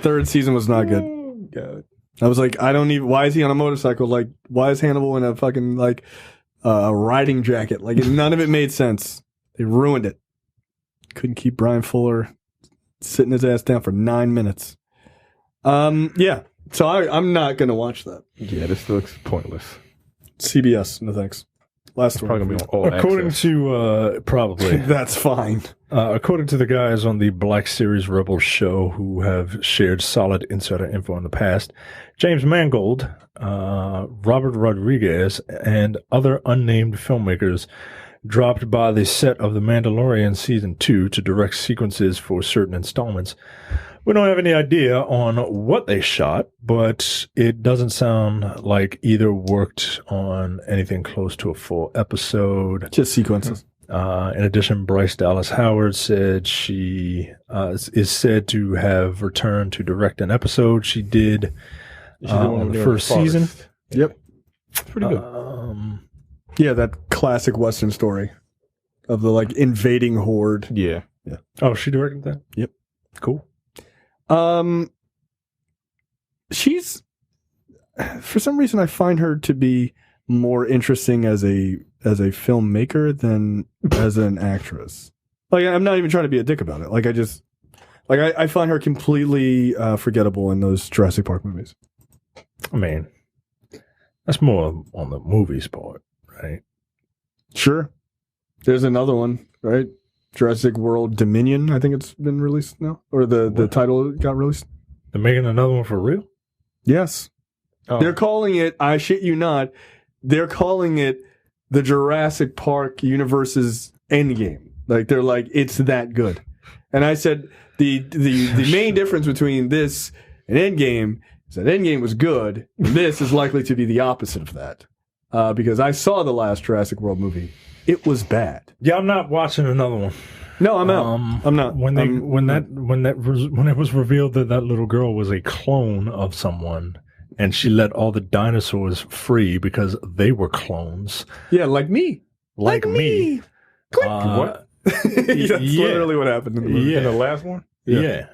third season was not good. Oh, God. I was like, why is he on a motorcycle? Like, why is Hannibal in a fucking, like, a riding jacket? Like, none of it made sense. They ruined it. Couldn't keep Brian Fuller sitting his ass down for 9 minutes. Yeah. So I'm not going to watch that. Yeah, this looks pointless. CBS, no thanks. Last It's probably one. going to be on all According access. to probably That's fine. according to the guys on the Black Series Rebels show who have shared solid insider info in the past, James Mangold, Robert Rodriguez, and other unnamed filmmakers dropped by the set of The Mandalorian Season 2 to direct sequences for certain installments. We don't have any idea on what they shot, but it doesn't sound like either worked on anything close to a full episode. Just sequences. In addition, Bryce Dallas Howard said she is said to have returned to direct an episode she did on the first season. Yep. It's pretty good. Yeah, that classic Western story of the, like, invading horde. Yeah. Oh, she directed that? Yep. Cool. She's, for some reason, I find her to be more interesting as a filmmaker than as an actress. Like, I'm not even trying to be a dick about it. Like, I find her completely forgettable in those Jurassic Park movies. I mean, that's more on the movies part, right? Sure. There's another one, right? Jurassic World Dominion. I think it's been released now, or the title got released. They're making another one for real? Yes. Oh. They're calling it, I shit you not, they're calling it the Jurassic Park universe's Endgame. Like, they're like, it's that good. And I said, the main difference between this and Endgame is that Endgame was good, and this is likely to be the opposite of that. Because I saw the last Jurassic World movie. It was bad. Yeah, I'm not watching another one. No, I'm out. I'm not. When it was revealed that that little girl was a clone of someone, and she let all the dinosaurs free because they were clones, Yeah, like me. like me. What? That's Yeah. literally what happened in the movie. Yeah. In the last one? Yeah.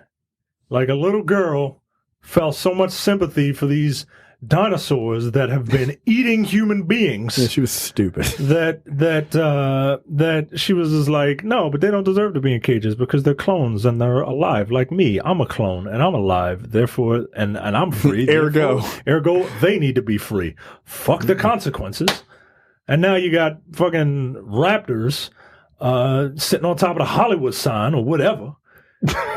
Like a little girl felt so much sympathy for these dinosaurs that have been eating human beings. Yeah, she was stupid. that she was just like, no, but they don't deserve to be in cages because they're clones and they're alive like me. I'm a clone and I'm alive, therefore, and I'm free. Ergo, they need to be free. Fuck the consequences. And now you got fucking raptors sitting on top of the Hollywood sign or whatever.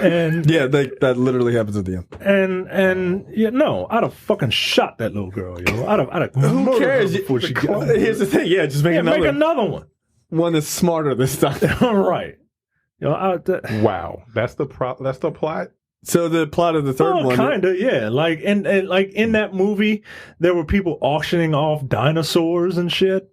And yeah, that literally happens at the end. and yeah, no, I'd have fucking shot that little girl, yo. I'd have Who murdered cares? her before she got. Here's the thing. Yeah, just make Another one. one that's smarter this time. All right. Yo, Wow. That's the plot? So the plot of the third one, kinda, yeah. Like like in that movie, there were people auctioning off dinosaurs and shit,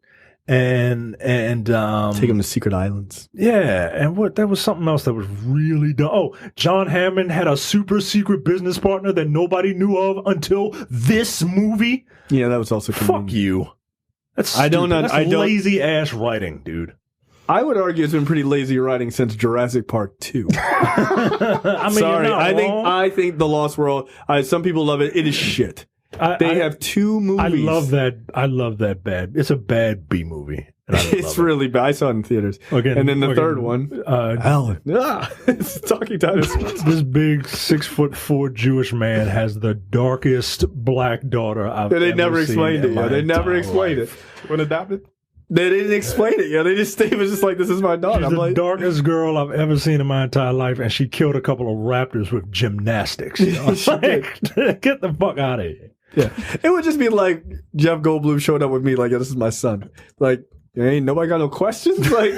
and take them to secret islands. yeah, and there was something else that was really dumb. Oh, John Hammond had a super secret business partner that nobody knew of until this movie. Yeah, that was also convenient. Fuck you. That's I don't stupid. know- That's I don't- lazy ass writing, dude. I would argue it's been pretty lazy writing since Jurassic Park 2. I mean, Sorry, you're not wrong. I think The Lost World. Some people love it. It is shit. They have 2 movies. I love that. I love that bad. It's a bad B movie. And I It's really bad. I saw it in theaters. Again, and then the third one, Alan. it's talking dinosaurs. This big 6'4" Jewish man has the darkest black daughter I've ever They never seen explained in it. my Yeah, they never entire explained life. it. When adopted? They didn't explain it. Yeah, they was just like, "This is my daughter." She's I'm the like, darkest girl I've ever seen in my entire life, and she killed a couple of raptors with gymnastics. You know? Like, get the fuck out of here. yeah, it would just be like Jeff Goldblum showed up with me, like, "Yeah, this is my son." Like, ain't nobody got no questions. Like,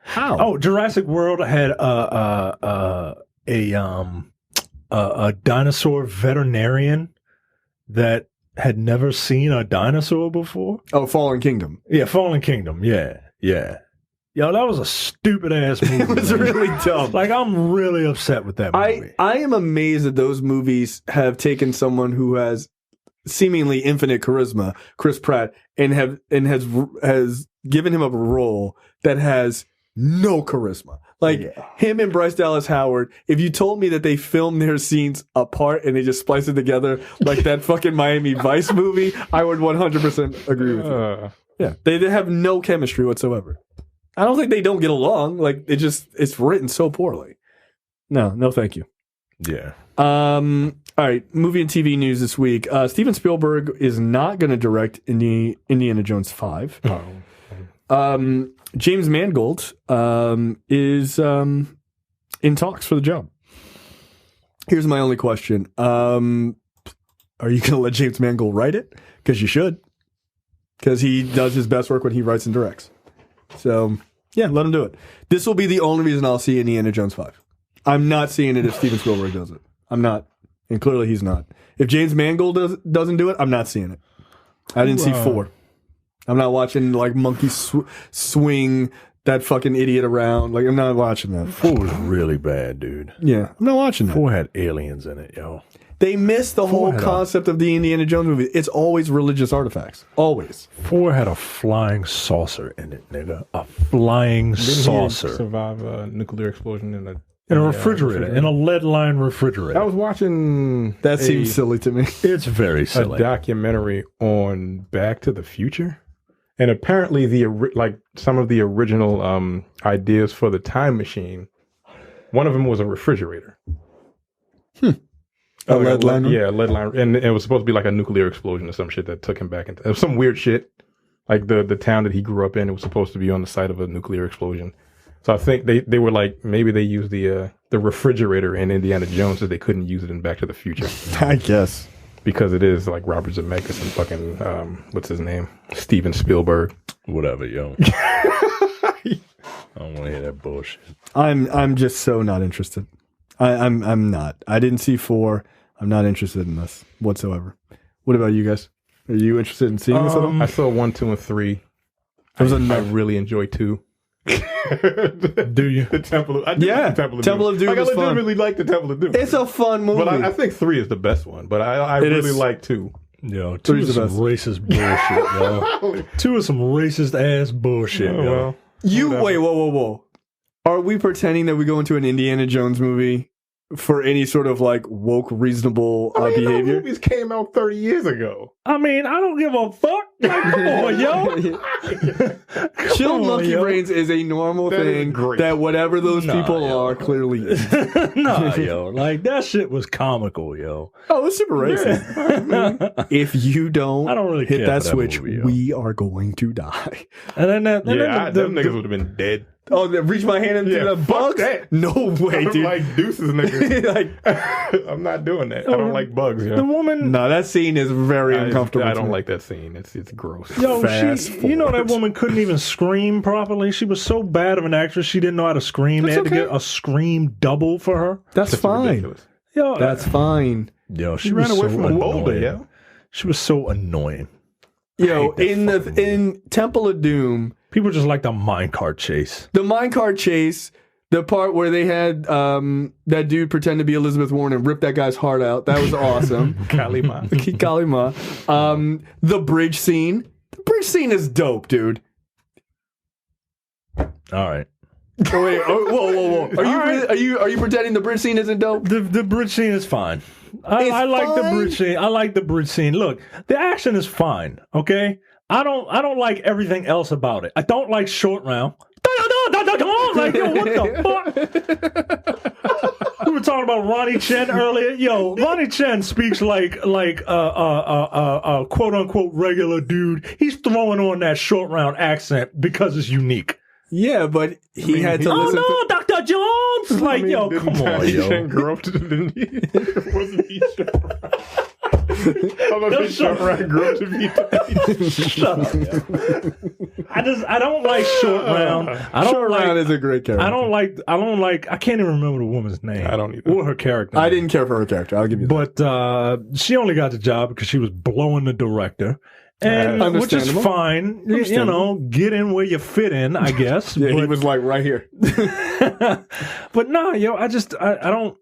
how? Oh, Jurassic World had a dinosaur veterinarian that had never seen a dinosaur before. Oh, Fallen Kingdom. Yeah, Fallen Kingdom. Yeah. Yo, that was a stupid ass movie. It was man. really dumb. Like, I'm really upset with that movie. I am amazed that those movies have taken someone who has seemingly infinite charisma, Chris Pratt, and has given him a role that has no charisma. Like him and Bryce Dallas Howard, if you told me that they filmed their scenes apart and they just spliced it together like that fucking Miami Vice movie, I would 100% agree with you. Yeah, they have no chemistry whatsoever. I don't think they don't get along. Like it's written so poorly. No, thank you. Yeah. All right, movie and TV news this week. Steven Spielberg is not going to direct Indiana Jones 5. James Mangold is in talks for the job. Here's my only question. Are you going to let James Mangold write it? Because you should. Because he does his best work when he writes and directs. So, yeah, let him do it. This will be the only reason I'll see Indiana Jones 5. I'm not seeing it if Steven Spielberg does it. I'm not. And clearly he's not. If James Mangold doesn't do it, I'm not seeing it. I didn't see 4. I'm not watching like monkey swing that fucking idiot around. Like, I'm not watching that. 4 was really bad, dude. Yeah, I'm not watching that. 4 had aliens in it, yo. They missed the whole had concept of the Indiana Jones movie. It's always religious artifacts. Always. 4 had a flying saucer in it, nigga. A flying saucer. Survive a nuclear explosion in a refrigerator. In a lead-lined refrigerator. I was watching That seems silly to me. It's very a silly. documentary on Back to the Future. And apparently some of the original ideas for the time machine, one of them was a refrigerator. A lead liner? Yeah, a lead liner. And it was supposed to be like a nuclear explosion or some shit that took him back into... It was some weird shit. Like the town that he grew up in, it was supposed to be on the site of a nuclear explosion. So I think they were like, maybe they used the refrigerator in Indiana Jones so they couldn't use it in Back to the Future. I guess. Because it is like Robert Zemeckis and fucking, what's his name? Steven Spielberg. Whatever, yo. I don't want to hear that bullshit. I'm just so not interested. I'm not. I didn't see 4. I'm not interested in this whatsoever. What about you guys? Are you interested in seeing this at all? I saw 1, 2, and 3. I really enjoyed 2. Do you? The Temple of Temple of Doom like, is I fun. legitimately like the Temple of Doom. It's a fun movie. But I think 3 is the best one. But I really like 2. Yo, 2 is some racist bullshit, yo. 2 is some racist ass bullshit, yo. Well, Wait, whoa. Are we pretending that we go into an Indiana Jones movie for any sort of like woke, reasonable behavior? Those movies came out 30 years ago. I mean, I don't give a fuck. Like, come on, yo. Chilled monkey brains is a normal That is thing great. that whatever those people are clearly is. Nah, yo. Like, that shit was comical, yo. Oh, it's super racist. If you don't, I don't really hit care that for that switch, movie, yo. we are going to die. And then Them niggas would have been dead. Oh, reach my hand into the fuck bugs? that. No way, I'm dude. like deuces, niggas. Like, I'm not doing that. I don't like bugs, yo. the woman, no, that scene is very uncomfortable. I to don't me. like that scene. It's gross. yo, Fast you know that forward. woman couldn't even scream properly. She was so bad of an actress, she didn't know how to scream. They had to get a scream double for her. That's That's fine. ridiculous. Yo, That's fine. yo, she She was ran away so from a boulder, annoying. yo. She was so annoying. Yo, hate that fucking in Temple of Doom, People just like the minecart chase. the minecart chase, the part where they had that dude pretend to be Elizabeth Warren and rip that guy's heart out, that was awesome. Kalima. Kalima. The bridge scene. The bridge scene is dope, dude. All right. Oh, wait, whoa. Are you pretending the bridge scene isn't dope? The bridge scene is fine. I like the bridge scene. I like the bridge scene. Look, the action is fine. Okay, I don't like everything else about it. I don't like short round. Like, yo, what the fuck? We were talking about Ronnie Chen earlier. Yo, Ronnie Chen speaks like a quote unquote regular dude. He's throwing on that short round accent because it's unique. Yeah, but he had to listen to... Dr. Jones! Like, yo, come on, yo. Chen grew up to the... Wasn't he How about this short round grew up to be... Shut up, yo. I don't like short round. Short round is a great character. I don't like, I can't even remember the woman's name. I don't either. Or her character. I didn't care for her character. I'll give you that. But she only got the job because she was blowing the director. And which is fine, you know, get in where you fit in, I guess. Yeah, he was like right here. But no, yo, I don't.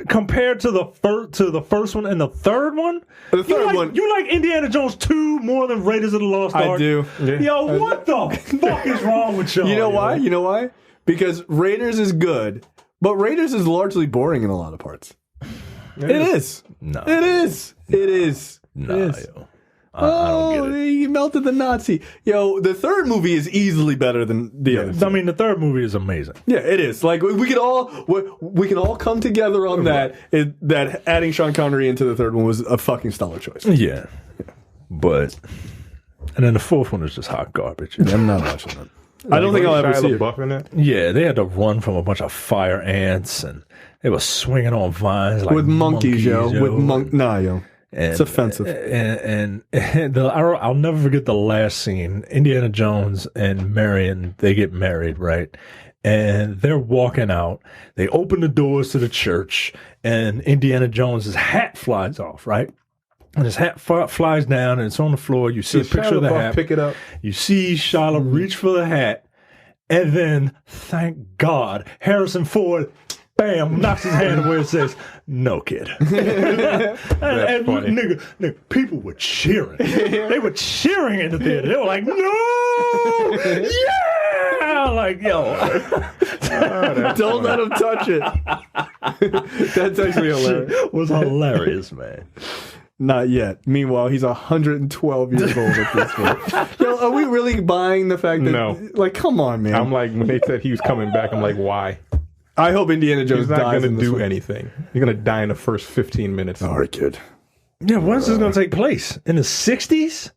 Compared to the first one and the third one, you like Indiana Jones 2 more than Raiders of the Lost Ark? I do. Yeah. Yo, what the fuck is wrong with y'all? You know why? You know why? Because Raiders is good, but Raiders is largely boring in a lot of parts. It is. No. It is. It is. Nah, it is. yo. I don't get it. He melted the Nazi. Yo, the third movie is easily better than the other. I mean, the third movie is amazing. Yeah, it is. Like we can all come together on that. That adding Sean Connery into the third one was a fucking stellar choice. Yeah. But and then the fourth one is just hot garbage. I'm not watching that. I don't think I'll ever see it. Buff in it? Yeah, they had to run from a bunch of fire ants, and they were swinging on vines like With monkeys, yo. Nah, yo. And, it's offensive. And I'll never forget the last scene. Indiana Jones and Marion, they get married, right? And they're walking out. They open the doors to the church, and Indiana Jones's hat flies off, right? And his hat flies down, and it's on the floor. You see a picture of the hat. Pick it up. You see Shyla reach for the hat, and then, thank God, Harrison Ford, bam, knocks his hand away and says, "No, kid." and funny. Nigga, people were cheering. They were cheering in the theater. They were like, "No, yeah!" Like, yo, don't let him touch it. That's actually hilarious. It was hilarious, man. Not yet. Meanwhile, he's 112 years old at this point. Yo, are we really buying the fact that? No. Like, come on, man. I'm like, when they said he was coming back, I'm like, why? I hope Indiana Jones He's not dies going in to this do one. anything. You're going to die in the first 15 minutes. All right, kid. Yeah, when's this going to take place? In the 60s?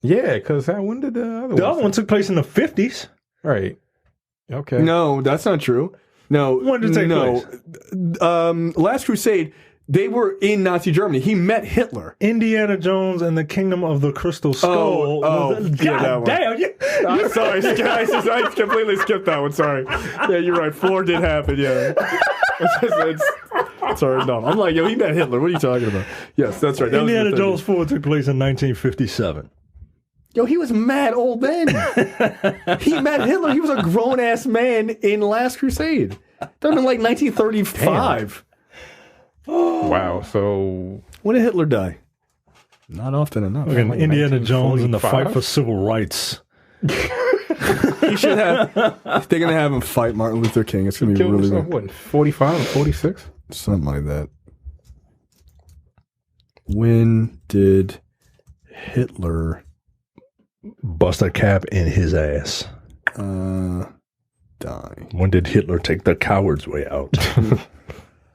Yeah, because when did the other one? The other one took place in the 50s. Right. Okay. No, that's not true. No. When did it take place? Last Crusade, they were in Nazi Germany. He met Hitler. Indiana Jones and the Kingdom of the Crystal Skull. God damn. I'm sorry. I completely skipped that one. Sorry. Yeah, you're right. 4 did happen. Yeah. Sorry, no. I'm like, yo, he met Hitler. What are you talking about? Yes, that's right. That Indiana was Jones 4 took place in 1957. Yo, he was mad old then. He met Hitler. He was a grown-ass man in Last Crusade. That would have been like 1935. Wow. So When did Hitler die? Not often enough. Look at Indiana Jones in the 1945? fight for civil rights. He should have. If they're gonna have him fight Martin Luther King, it's gonna be killed really himself, what, 45 or 46? something like that. When did Hitler Bust a cap in his ass. die? When did Hitler take the coward's way out?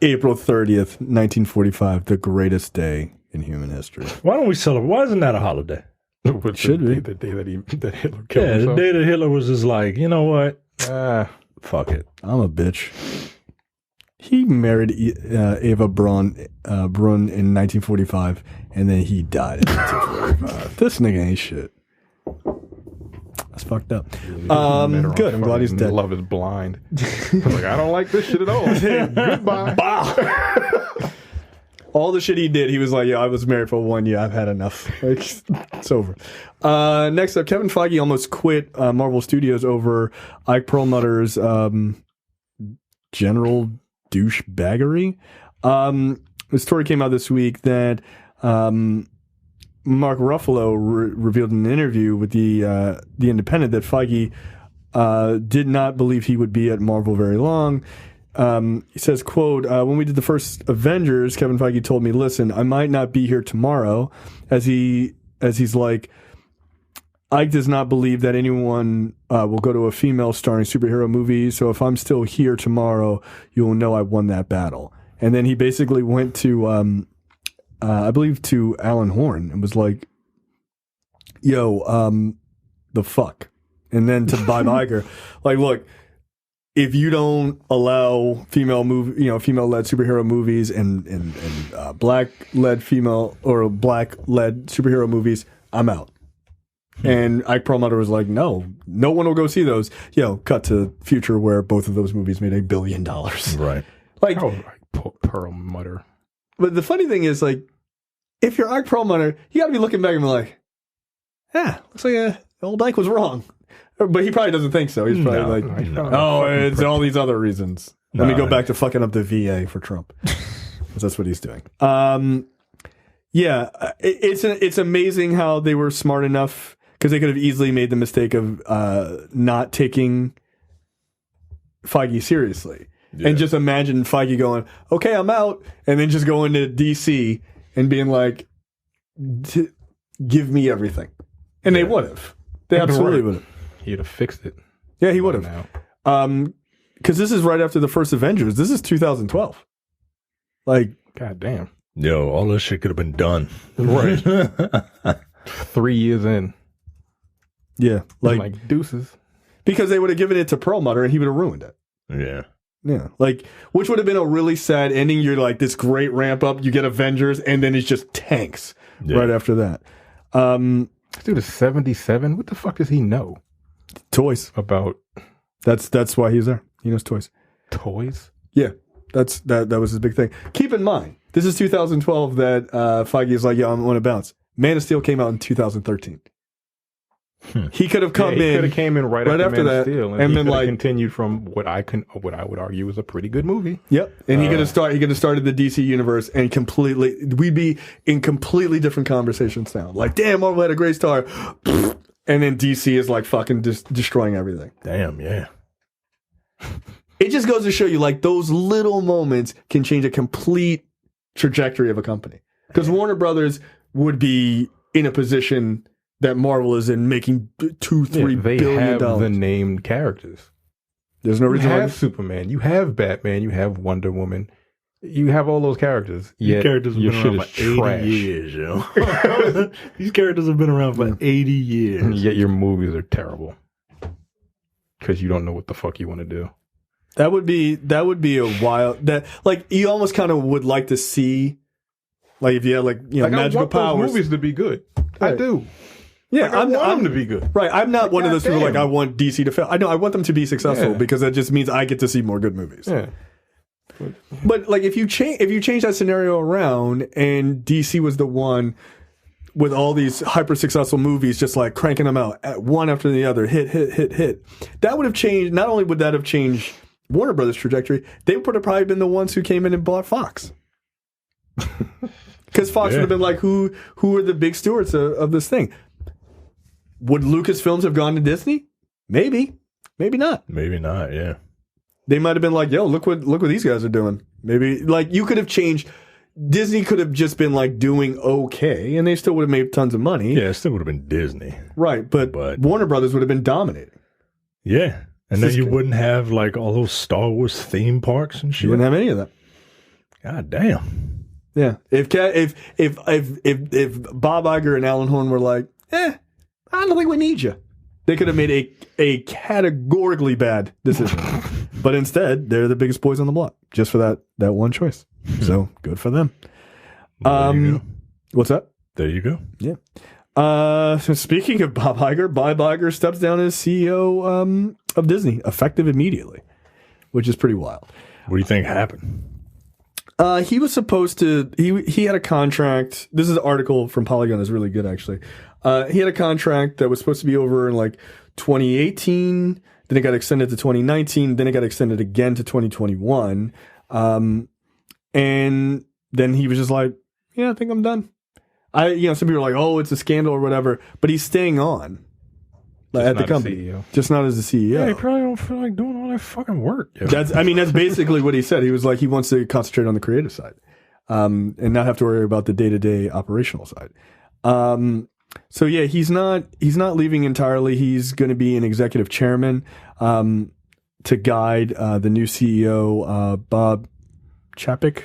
April 30th, 1945, the greatest day in human history. Why don't we celebrate? Why isn't that a holiday? Should be. The day that Hitler killed Yeah, himself. the day that Hitler was just like, you know what? Fuck it. I'm a bitch. He married Eva Braun in 1945, and then he died in 1945. This nigga ain't shit. That's fucked up. Good. I'm glad he's dead. Love is blind. I was like, I don't like this shit at all. Goodbye. All the shit he did, he was like, yeah, I was married for 1 year. I've had enough. Like, it's over. Next up, Kevin Feige almost quit Marvel Studios over Ike Perlmutter's general douchebaggery. The story came out this week that Mark Ruffalo revealed in an interview with the Independent that Feige did not believe he would be at Marvel very long. He says, quote, when we did the first Avengers, Kevin Feige told me, listen, I might not be here tomorrow, as he's like, Ike does not believe that anyone will go to a female starring superhero movie, so if I'm still here tomorrow, you will know I won that battle. And then he basically went to, I believe, to Alan Horn and was like, yo, the fuck? And then to Bob Iger, like, look, if you don't allow female-led superhero movies and black-led female or black-led superhero movies, I'm out. And Ike Perlmutter was like, no one will go see those. Cut to future where both of those movies made $1 billion. Right. Like, Perlmutter. But the funny thing is, like, if you're Ike Perlmutter, you got to be looking back and be like, looks like old Ike was wrong. But he probably doesn't think so. He's probably it's all these other reasons. Let me go back to fucking up the VA for Trump. Because that's what he's doing. It's amazing how they were smart enough, because they could have easily made the mistake of not taking Feige seriously. Yeah. And just imagine Feige going, okay, I'm out, and then just going to DC and being like, give me everything. And they would have. They absolutely would have. He'd have fixed it. Yeah, he would have. Because this is right after the first Avengers. This is 2012. Like, God damn. Yo, all this shit could have been done. Right. 3 years in. Yeah. Like deuces. Because they would have given it to Perlmutter and he would have ruined it. Yeah. Yeah. Like, which would have been a really sad ending. You're like, this great ramp up, you get Avengers, and then it's just tanks right after that. This dude is 77. What the fuck does he know? Toys. About. That's why he's there. He knows toys. Toys? Yeah. That was his big thing. Keep in mind, this is 2012 that Feige is like, yeah, I'm going to bounce. Man of Steel came out in 2013. He could have come in. He could have came in right after Man of Steel, and then like continued from what I would argue was a pretty good movie. Yep, and he could have started the DC universe, and we'd be in completely different conversations now. Like, damn, Marvel had a great star, and then DC is like fucking destroying everything. Damn, yeah. It just goes to show you, like, those little moments can change a complete trajectory of a company. Because Warner Brothers would be in a position that Marvel is in, making $2-3 billion. They have the named characters. There's no reason. You have Superman, you have Batman, you have Wonder Woman, you have all those characters. These characters have been around for 80 years, yo. These characters have been around for 80 years. And yet your movies are terrible because you don't know what the fuck you want to do. That would be a wild. That, like, you almost kind of would like to see, like, if you had, like, magical powers. I want those movies to be good. Right. I do. Yeah, I want them to be good. Right, I'm not one of those people like, I want DC to fail. I know, I want them to be successful because that just means I get to see more good movies. Yeah. But like, if you change that scenario around and DC was the one with all these hyper successful movies, just like cranking them out at one after the other, hit, that would have changed. Not only would that have changed Warner Brothers' trajectory, they would have probably been the ones who came in and bought Fox. Because Fox would have been like, who are the big stewards of this thing? Would Lucasfilms have gone to Disney? Maybe. Maybe not. Maybe not, yeah. They might have been like, yo, look what these guys are doing. Maybe, like, you could have changed. Disney could have just been, like, doing okay, and they still would have made tons of money. Yeah, it still would have been Disney. Right, but Warner Brothers would have been dominating. Yeah, and then you wouldn't have, like, all those Star Wars theme parks and shit. You wouldn't have any of that. God damn. Yeah, if Bob Iger and Alan Horn were like, I don't think we need you, they could have made a categorically bad decision. But instead, they're the biggest boys on the block just for that one choice. So good for them. There you go. What's that? There you go. Yeah. So speaking of Bob Iger steps down as CEO of Disney, effective immediately, which is pretty wild. What do you think happened? He was supposed to. He had a contract. This is an article from Polygon. It's really good, actually. He had a contract that was supposed to be over in like 2018. Then it got extended to 2019. Then it got extended again to 2021. And then he was just like, "Yeah, I think I'm done." Some people are like, "Oh, it's a scandal or whatever," but he's staying on. at the not a company, CEO. just not as the CEO. Yeah, he probably don't feel like doing all that fucking work. Yo. That's basically what he said. He was like, he wants to concentrate on the creative side, and not have to worry about the day-to-day operational side. So yeah, he's not leaving entirely. He's going to be an executive chairman, to guide, the new CEO, Bob Chapek,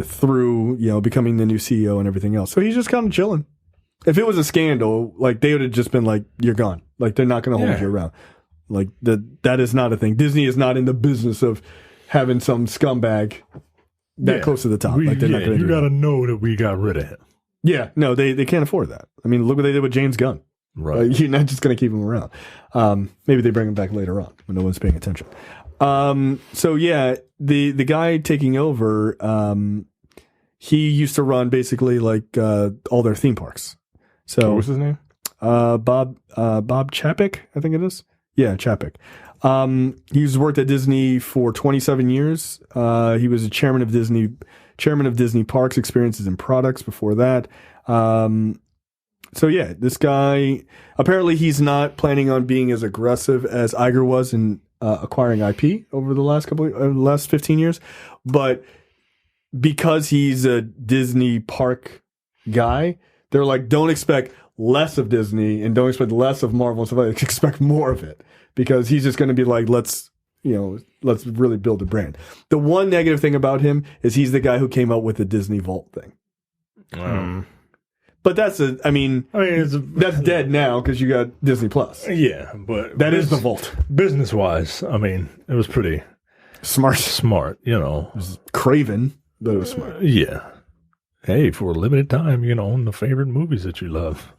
through, becoming the new CEO and everything else. So he's just kind of chilling. If it was a scandal, like, they would have just been like, you're gone. Like, they're not going to hold you around. Like, that is not a thing. Disney is not in the business of having some scumbag that close to the top. Like, they're not going to you got to know that we got rid of him. Yeah, no, they can't afford that. I mean, look what they did with James Gunn. Right. You're not just going to keep him around. Maybe they bring him back later on when no one's paying attention. So yeah, the guy taking over, he used to run basically like all their theme parks. So What was his name? Bob Chapek, I think it is. Yeah, Chapek. He's worked at Disney for 27 years. He was a chairman of Disney Parks, Experiences and Products before that. So yeah, this guy, apparently he's not planning on being as aggressive as Iger was in acquiring IP over the last 15 years. But because he's a Disney park guy, they're like, don't expect less of Disney and don't expect less of Marvel and stuff like that. Expect more of it, because he's just going to be like, let's really build a brand. The one negative thing about him is he's the guy who came up with the Disney Vault thing. But that's that's dead now because you got Disney Plus. Yeah, but That is the Vault. Business-wise, I mean, it was pretty smart, It was craven, but it was smart. Yeah. Hey, for a limited time, you can own the favorite movies that you love.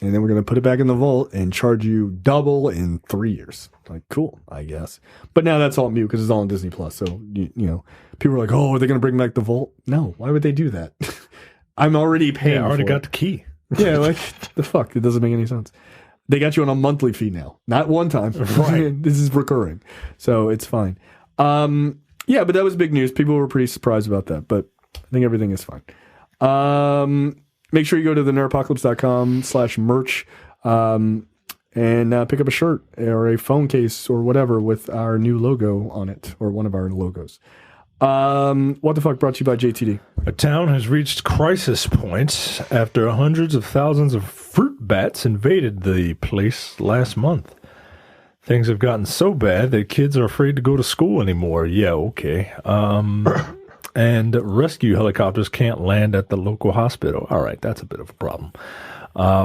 And then we're going to put it back in the vault and charge you double in 3 years. Like, cool, I guess. But now that's all mute because it's all on Disney Plus. So, people are like, oh, are they going to bring back the vault? No, why would they do that? I'm already paying. I already for got it. the key. Yeah, like, the fuck? It doesn't make any sense. They got you on a monthly fee now, not one time. Right. This is recurring. So it's fine. Yeah, but that was big news. People were pretty surprised about that, but I think everything is fine. Make sure you go to the nerdpocalypse.com/merch, and pick up a shirt or a phone case or whatever with our new logo on it, or one of our logos. What the fuck brought to you by JTD? A town has reached crisis point after hundreds of thousands of fruit bats invaded the place last month. Things have gotten so bad that kids are afraid to go to school anymore. Yeah, okay. And rescue helicopters can't land at the local hospital. All right, that's a bit of a problem.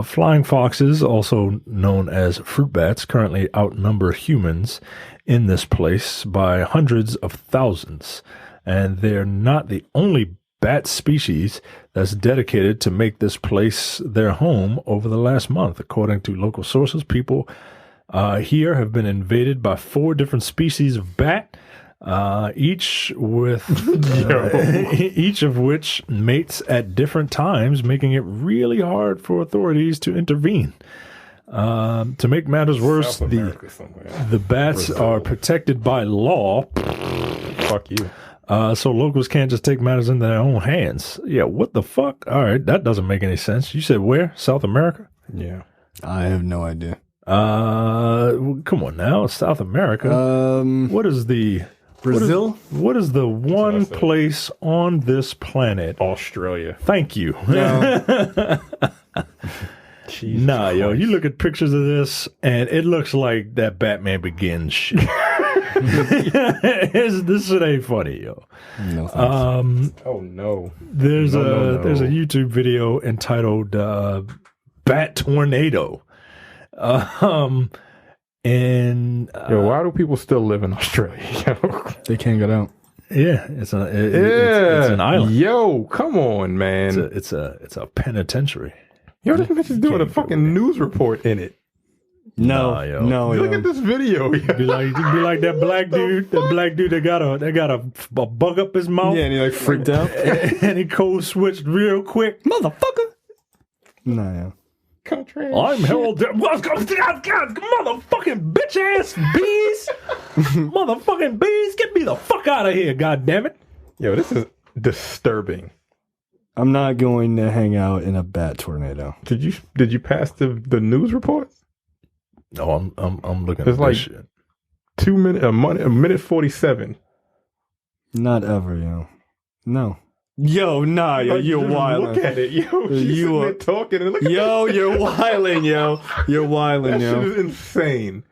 Flying foxes, also known as fruit bats, currently outnumber humans in this place by hundreds of thousands. And they're not the only bat species that's dedicated to make this place their home over the last month. According to local sources, people here have been invaded by 4 different species of bat, each of which mates at different times, making it really hard for authorities to intervene. To make matters worse, the bats are protected by law. Fuck you. So locals can't just take matters into their own hands. Yeah, what the fuck? All right, that doesn't make any sense. You said where? South America? Yeah. I have no idea. Come on now, South America. What is the Brazil? What is the one place on this planet? Australia. Thank you. No. Nah, yo, you look at pictures of this, and it looks like that Batman Begins shit. This shit ain't funny, yo. No thanks. Oh no. There's a YouTube video entitled "Bat Tornado," and Yo, why do people still live in Australia? They can't get out. yeah, it's an island. Yo, come on, man. It's a penitentiary. Yo, this bitch is doing a fucking news report in it. Nah, yo. No. Look at this video. Be like that black dude. That black dude that got a bug up his mouth. Yeah, and he like freaked out. And he code switched real quick. Motherfucker. No, yeah. Country. I'm Harold. Motherfucking bitch ass bees. Motherfucking bees. Get me the fuck out of here, goddammit. Yo, this is disturbing. I'm not going to hang out in a bat tornado. Did you pass the news reports? No, I'm looking It's at like this shit. 2 minutes, a minute 47. Not ever, yo. No. Yo, nah, yo, you're Just wildin'. Look at it, yo. She's You sitting are- there talking and look at Yo, you're wildin', yo. You're wildin', that yo. shit is insane.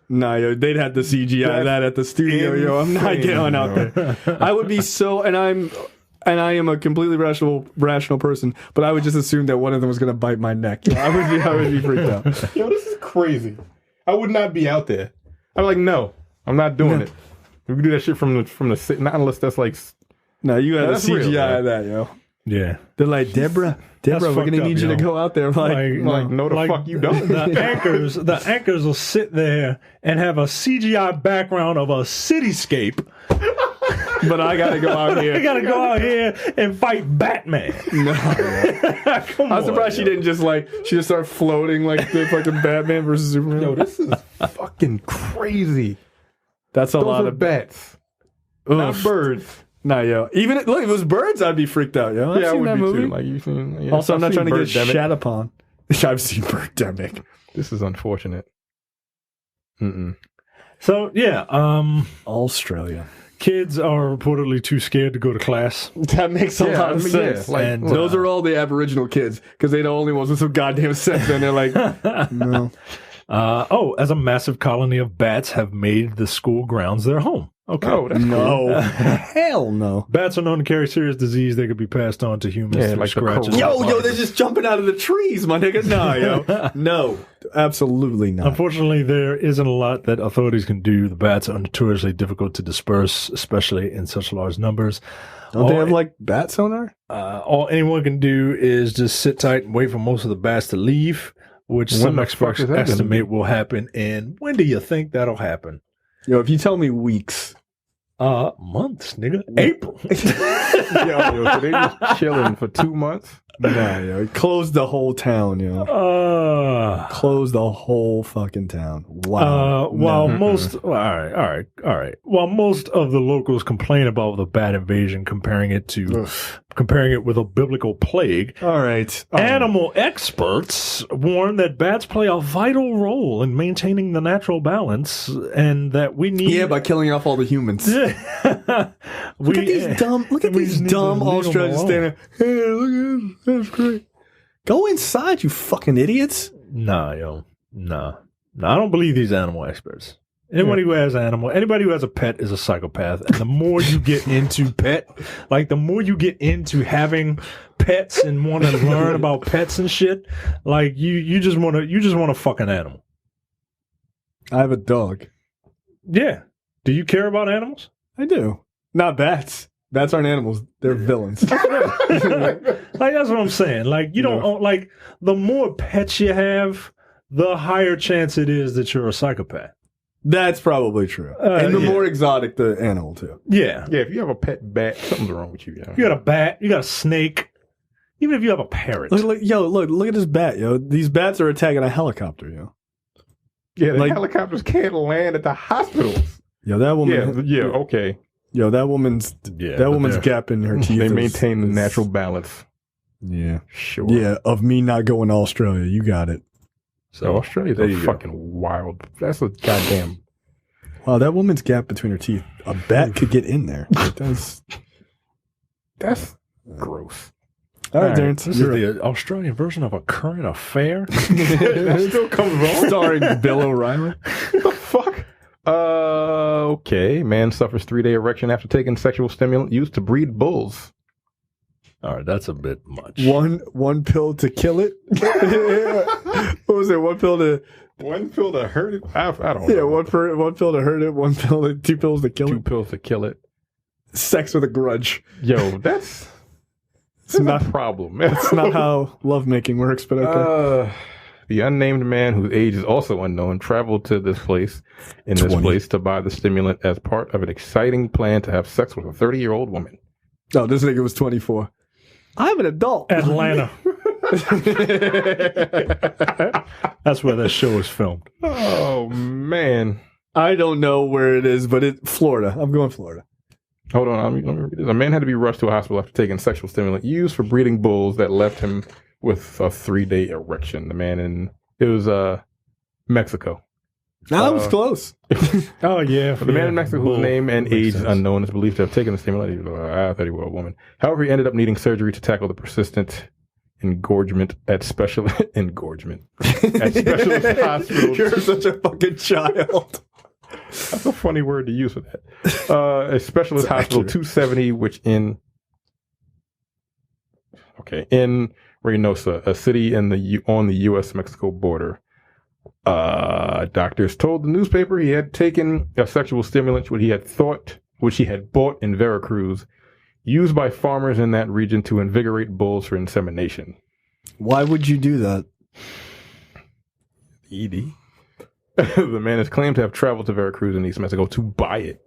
Nah, yo, they'd have to CGI That's that at the studio, yo. I'm not insane, going out yo. there. I would be so, and I am a completely rational person, but I would just assume that one of them was gonna bite my neck. I would be freaked out. Yo, this is crazy. I would not be out there. I'm like, no, I'm not doing it. We can do that shit from the not unless that's like. No, you had to that's real, CGI bro. that, yo. Yeah. They're like, Deborah, we're fucked gonna up, need you to yo. go out there. I'm like, No, the fuck you don't. The anchors will sit there and have a CGI background of a cityscape. but I gotta go out They here. gotta go out here and fight Batman. No. Come I'm surprised she didn't just start floating like the fucking Batman versus Superman. Yo, this is fucking crazy. That's a Those lot are of bats, not Oof. birds. Nah, yo. Even look, if it was birds, I'd be freaked out, yo. I've I seen would that be movie. too. Like you seen. Yeah, Also, I'm I've not trying to seen get Birdemic. shat upon. I've seen Birdemic. This is unfortunate. So yeah, Australia. kids are reportedly too scared to go to class. That makes a lot of sense. like, And, look, Those are all the Aboriginal kids because they're the only ones with some goddamn sense. And they're like, no. As a massive colony of bats have made the school grounds their home. Okay. oh, that's cool. No. Hell no. Bats are known to carry serious disease that could be passed on to humans Yeah, through like the scratches. corona. Yo, they're just jumping out of the trees, my nigga. No, yo. No. Absolutely not. Unfortunately, there isn't a lot that authorities can do. The bats are notoriously difficult to disperse, especially in such large numbers. Don't they have like bat sonar? All anyone can do is just sit tight and wait for most of the bats to leave, which When some the experts fuck is that gonna estimate will happen. And when do you think that'll happen? Yo, if you tell me weeks. Months, nigga. April. Yo, so they just chilling for 2 months. Nah, yo. Close the whole town, yo. Close the whole fucking town. Wow. While No. most, all right. While most of the locals complain about the bat invasion, comparing it with a biblical plague, All right. animal experts warn that bats play a vital role in maintaining the natural balance, and that we need. Yeah, by killing off all the humans. Look at these dumb we just need to leave 'em Australians alone. standing. Hey, look at this. That's great. Go inside, you fucking idiots. Nah, yo. Nah. I don't believe these animal experts. Anybody who has anybody who has a pet is a psychopath. And the more you get into the more you get into having pets and want to learn about pets and shit, like you just want to fuck an animal. I have a dog. Yeah. Do you care about animals? I do. Not bats. Bats aren't animals. They're villains. Like that's what I'm saying. Like you don't own, like the more pets you have, the higher chance it is that you're a psychopath. That's probably true. And the yeah. more exotic the animal, too. Yeah. Yeah, if you have a pet bat, something's wrong with you. Yo. You got a bat, you got a snake, even if you have a parrot. Look at this bat, yo. These bats are attacking a helicopter, yo. Yeah, the like- helicopters can't land at the hospitals. Yo, that woman. Yeah, okay. Yo, that woman's they're- gap in her teeth. They is- maintain the is- natural balance. Yeah. Sure. Yeah, of me not going to Australia. You got it. So Australia's there a you go. fucking wild. That's a goddamn. Wow, that woman's gap between her teeth. A bat could get in there. That's gross. All right, All right, Darren. This is the Australian version of a current affair. That still comes wrong. starring Bill O'Reilly. What the fuck? Okay. Man suffers 3-day erection after taking sexual stimulant used to breed bulls. All right, that's a bit much. One pill to kill it. What was it? One pill to hurt it? I don't know. yeah. One pill to hurt it. 2 pills to kill 2 it. pills to kill it. Sex with a grudge. Yo, that's not- a problem. It's not how lovemaking works, but okay. The unnamed man, whose age is also unknown, traveled to this place to buy the stimulant as part of an exciting plan to have sex with a 30-year-old woman. No, this nigga was 24. I'm an adult. Atlanta. That's where that show is filmed. Oh man. I don't know where it is, but Florida. I'm going Florida. Hold on, let me read this. A man had to be rushed to a hospital after taking sexual stimulant used for breeding bulls that left him with a 3-day erection. The man it was Mexico. No, that was close. Oh, yeah. The man in Mexico, whose name and age is unknown, is believed to have taken the stimulant. I thought he was a woman. However, he ended up needing surgery to tackle the persistent engorgement at specialist hospitals. You're such a fucking child. That's a funny word to use for that. A specialist hospital 270, which in Reynosa, a city on the U.S.-Mexico border. Doctors told the newspaper he had taken a sexual stimulant which he had bought in Veracruz, used by farmers in that region to invigorate bulls for insemination. Why would you do that? Edie. The man is claimed to have traveled to Veracruz in East Mexico to buy it.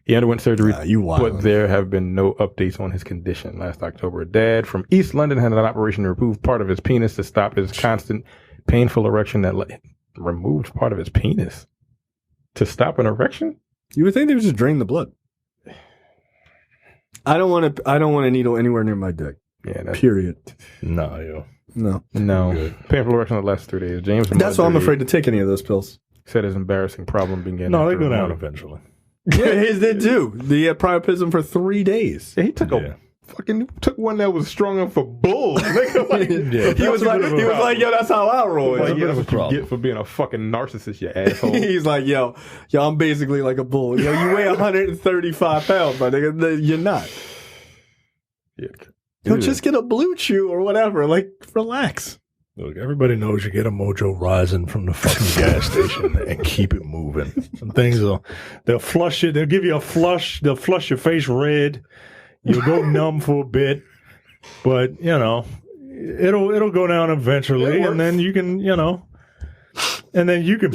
He underwent surgery, but there have been no updates on his condition. Last October, a dad from East London had an operation to remove part of his penis to stop his constant painful erection that removed part of his penis to stop an erection? You would think they would just drain the blood. I don't want a needle anywhere near my dick. Yeah, period. No. Painful erection that lasts 3 days. James. That's why I'm afraid to take any of those pills. Said his embarrassing problem began. No, they go down eventually. Yeah, his did too. The priapism for 3 days. Yeah, he took took one that was strong enough for bulls. He was like, yo, that's how I roll. Like, yeah, that's what you get for being a fucking narcissist, you asshole. He's like, yo, I'm basically like a bull. Yo, you weigh 135 pounds, my nigga. You're not. Yeah. Yo, just get a Blue Chew or whatever. Like, relax. Look, everybody knows you get a Mojo Rising from the fucking gas station and keep it moving. Some things they'll flush it. They'll give you a flush. They'll flush your face red. You'll go numb for a bit, but it'll go down eventually, and then you can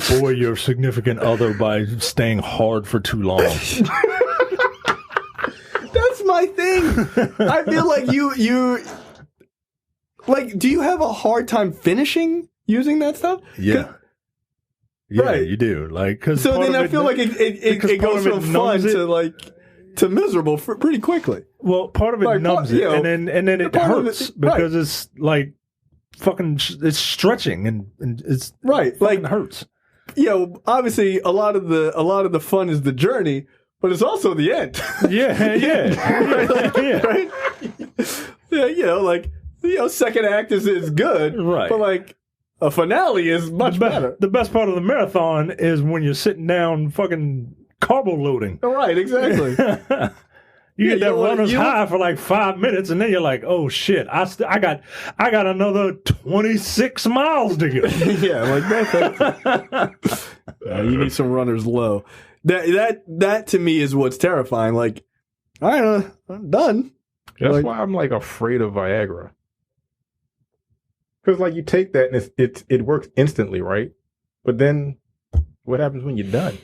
bore your significant other by staying hard for too long. That's my thing. I feel like you like. Do you have a hard time finishing using that stuff? Yeah. Yeah, right. You do. Like, cause so then I feel like it goes from fun to miserable pretty quickly. Well, part of it numbs it, and then it hurts because it's like fucking it's stretching and it's like hurts. Obviously a lot of the fun is the journey, but it's also the end. Right? Second act is good, right? But like a finale is much better. The best part of the marathon is when you're sitting down fucher carbo loading. Right, exactly. You get that runner's high for like 5 minutes, and then you're like, "Oh shit! I got another 26 miles to go." Yeah, like that. You need some runner's low. That to me is what's terrifying. Like, all right, I'm done. That's why I'm like afraid of Viagra, because like you take that and it works instantly, right? But then what happens when you're done?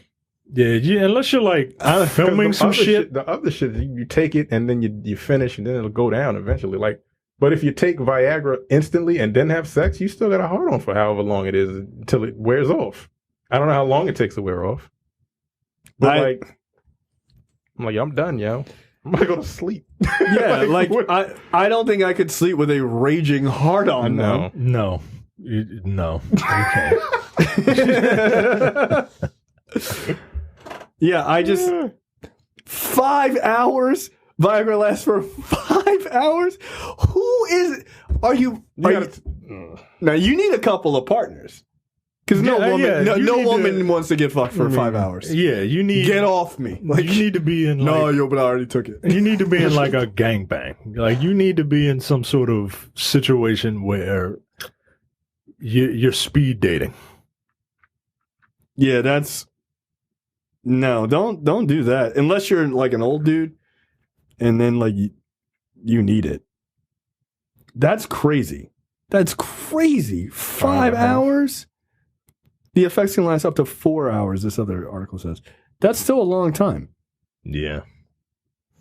Yeah, unless you're like filming some shit. The other shit, you take it and then you finish and then it'll go down eventually. Like, but if you take Viagra instantly and then have sex, you still got a hard on for however long it is until it wears off. I don't know how long it takes to wear off. But I'm like, I'm done, yo. I'm gonna go to sleep. Yeah, I don't think I could sleep with a raging hard on. No, you can't. Yeah, I just 5 hours. Viagra lasts for 5 hours. Who is? Now you need a couple of partners because no woman wants to get fucked for 5 hours. Yeah, you need get off me. Like, you need to be in. But I already took it. You need to be in like a gangbang. Like you need to be in some sort of situation where you're speed dating. Yeah, don't do that unless you're like an old dude, and then like you need it. That's crazy. 5 hours. The effects can last up to 4 hours. This other article says that's still a long time. Yeah,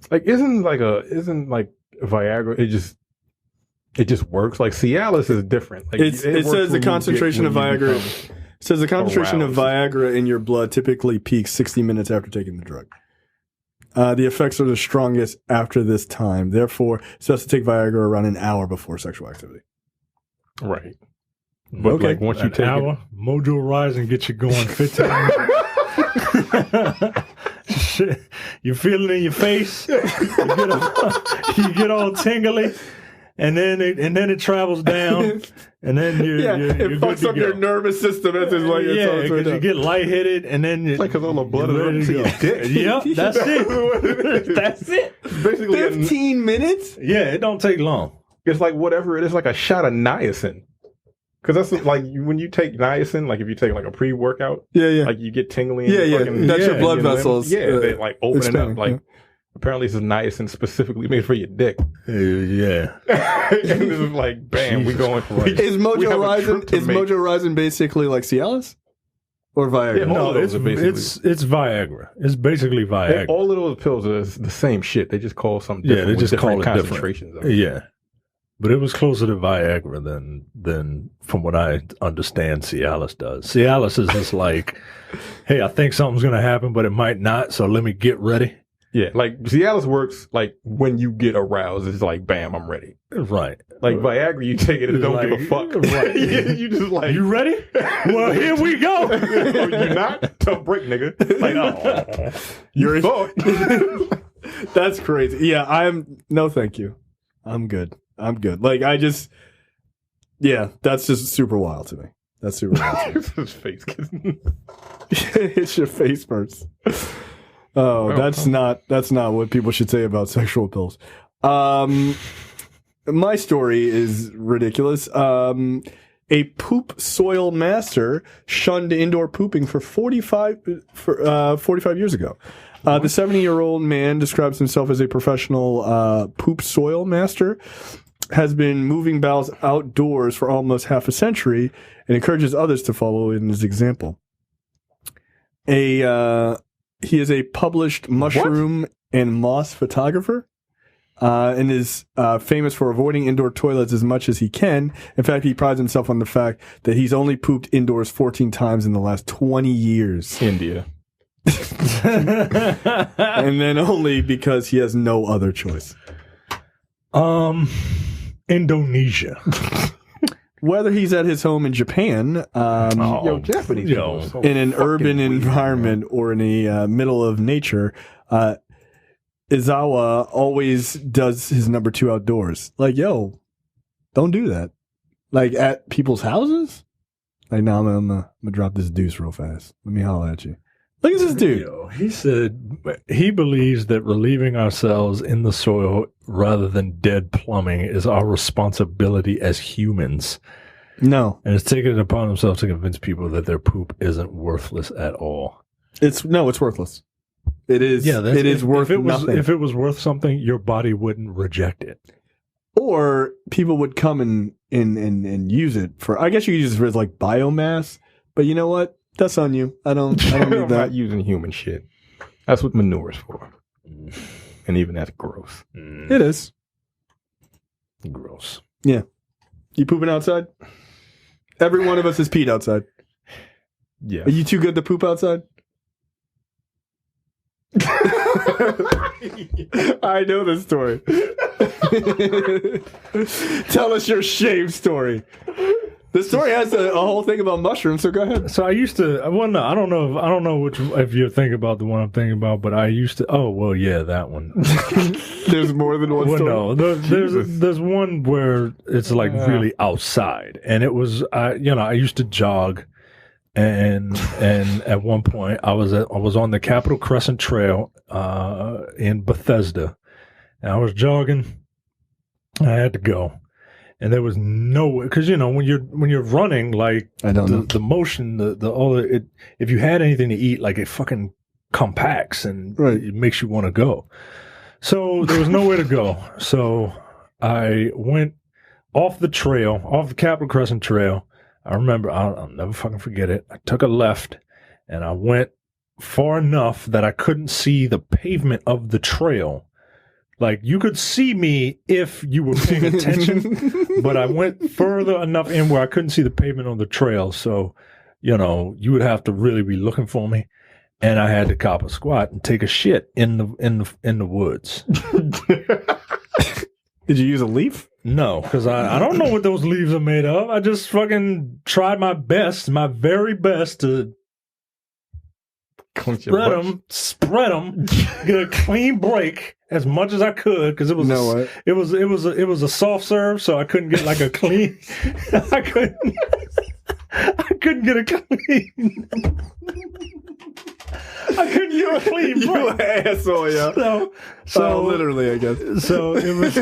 like isn't Viagra? It just works. Like Cialis is different. Like, it says the concentration of Viagra. It says the concentration of Viagra in your blood typically peaks 60 minutes after taking the drug. The effects are the strongest after this time. Therefore, it's best to take Viagra around an hour before sexual activity. Right. But like once you take hour, Mojo Rise and get you going 15 Shit. You feel it in your face. You get all tingly. And then it travels down, and then you're it fucks up your nervous system. That's just like because you get lightheaded, and then it's like all the blood is running to your dick. Yep, that's it. That's it. Basically, 15 minutes. Yeah, it don't take long. It's like whatever it is, like a shot of niacin. Because that's like when you take niacin, like if you take like a pre-workout, like you get tingling. That's your blood vessels. They like opening up. Like apparently, this is niacin specifically made for your dick. Yeah, and this is like, bam, we going for it. Is Mojo Rising basically like Cialis or Viagra? Yeah, no, it's Viagra. It's basically Viagra. All of those pills are the same shit. They just call something different. Yeah, they just call it concentrations. Different. Yeah. But it was closer to Viagra than from what I understand Cialis does. Cialis is just like, hey, I think something's going to happen, but it might not, so let me get ready. Yeah, like Cialis works like when you get aroused, it's like, bam, I'm ready. Right. Like Viagra, you take it and don't give a fuck. Right. You just like, you ready? Well, here we go. You not? Tough break, nigga. Like, oh, you're That's crazy. Yeah, no, thank you. I'm good. Like, that's just super wild to me. That's super wild to me. His face. It's your face first. Oh, that's not what people should say about sexual pills. My story is ridiculous. A poop soil master shunned indoor pooping for 45 years ago. The 70-year-old man describes himself as a professional poop soil master, has been moving bowels outdoors for almost half a century, and encourages others to follow in his example. He is a published mushroom and moss photographer, and is famous for avoiding indoor toilets as much as he can. In fact, he prides himself on the fact that he's only pooped indoors 14 times in the last 20 years. India. And then only because he has no other choice. Indonesia. Whether he's at his home in Japan, Japanese people in an urban environment or in the middle of nature, Izawa always does his number 2 outdoors. Like, yo, don't do that. Like, at people's houses? Like, no, I'm gonna drop this deuce real fast. Let me holler at you. Look at this dude. He said he believes that relieving ourselves in the soil rather than dead plumbing is our responsibility as humans. No. And has taken it upon himself to convince people that their poop isn't worthless at all. It's worthless. It is. Yeah, it is worth nothing. If it was worth something, your body wouldn't reject it. Or people would come and use it for, I guess you could use it for like biomass, but you know what? That's on you. I don't need that. I'm not using human shit. That's what manure's for. And even that's gross. It is. Gross. Yeah. You pooping outside? Every one of us has peed outside. Yeah. Are you too good to poop outside? I know this story. Tell us your shave story. The story has a whole thing about mushrooms, so go ahead. So I used to. Well, no, I don't know if you're thinking about the one I'm thinking about, but I used to. Oh, well, yeah, that one. There's more than one story. No, there's one where it's like really outside, and it was. I used to jog, and at one point I was on the Capitol Crescent Trail in Bethesda, and I was jogging. I had to go. And there was no, because when you're running, like the motion, if you had anything to eat, like it fucking compacts and it makes you want to go. So there was nowhere to go. So I went off the Capitol Crescent Trail. I remember, I'll never fucking forget it. I took a left and I went far enough that I couldn't see the pavement of the trail. Like, you could see me if you were paying attention, but I went further enough in where I couldn't see the pavement on the trail. So, you would have to really be looking for me. and I had to cop a squat and take a shit in the woods. Did you use a leaf? No, because I don't know what those leaves are made of. I just fucking tried my very best to spread them, get a clean break as much as I could, because it was a soft serve, so I couldn't get like a clean. I couldn't get a clean. I couldn't get a clean break. You an asshole, yo. So literally, I guess. So it was.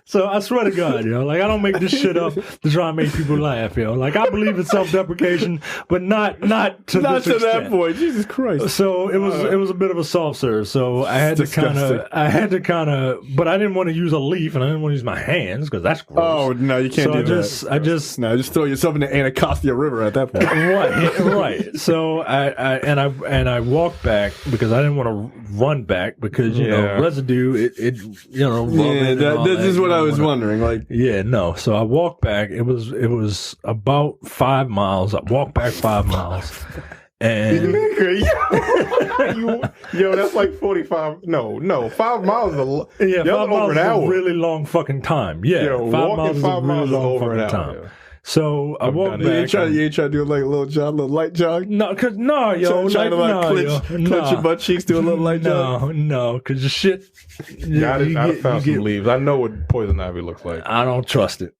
So I swear to God, like I don't make this shit up to try and make people laugh, Like I believe in self-deprecation, but not to that point. Jesus Christ. So it was a bit of a soft serve. So I had to kind of, but I didn't want to use a leaf and I didn't want to use my hands because that's gross. Oh no, you can't do that. I just throw yourself in the Anacostia River at that point. Right. So I walked back because I didn't want to run back because residue it this is what I was wondering. So I walked back. It was about 5 miles. I walked back 5 miles. And that's like 45. No, 5 miles is a lot. Yeah, 5 miles is a really long fucking time. Yeah, 5 miles is a really long fucking time. Yeah. So I walked back. You ain't trying to do like a little light jog? No, trying to clench your butt cheeks, do a little light jog? No, because the shit. I found some leaves. I know what poison ivy looks like. I don't trust it.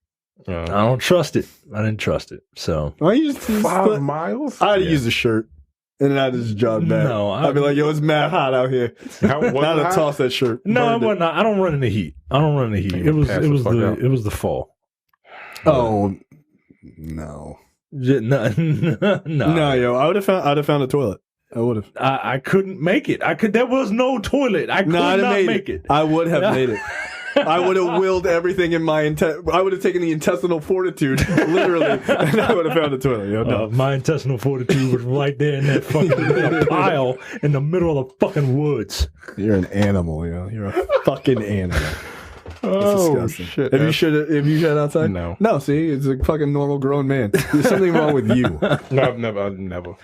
I don't trust it. I didn't trust it. So why you just 5 miles? I'd use a shirt. And then I just jog back. No, I'd be like, yo, it's mad hot out here. Not to toss that shirt. No, it wasn't. I don't run in the heat. It was the fall. Oh no. No, yo, I'd have found a toilet. I would have. I couldn't make it. There was no toilet. I could not make it. I would have made it. I would have willed everything in my I would have taken the intestinal fortitude, literally, and I would have found a toilet. Yo, no. My intestinal fortitude was right there in that fucking pile in the middle of the fucking woods. You're an animal, yo. You're a fucking animal. Oh shit! Have you shit outside? No. No. See, it's a fucking normal grown man. There's something wrong with you. No, I've never.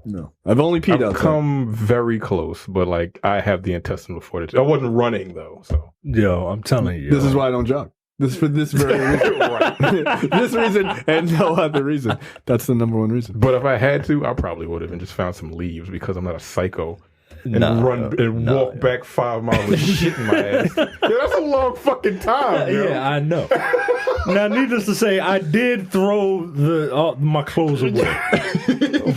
No, I've only peed outside. I've come very close, but like I have the intestinal fortitude. I wasn't running though, so. Yo, I'm telling you. This is why I don't jog. This for this very reason. This reason and no other reason. That's the number one reason. But if I had to, I probably would have and just found some leaves because I'm not a psycho. And walk back 5 miles with shit in my ass. Yeah, that's a long fucking time. Yo. Yeah, I know. Now, needless to say, I did throw my clothes away.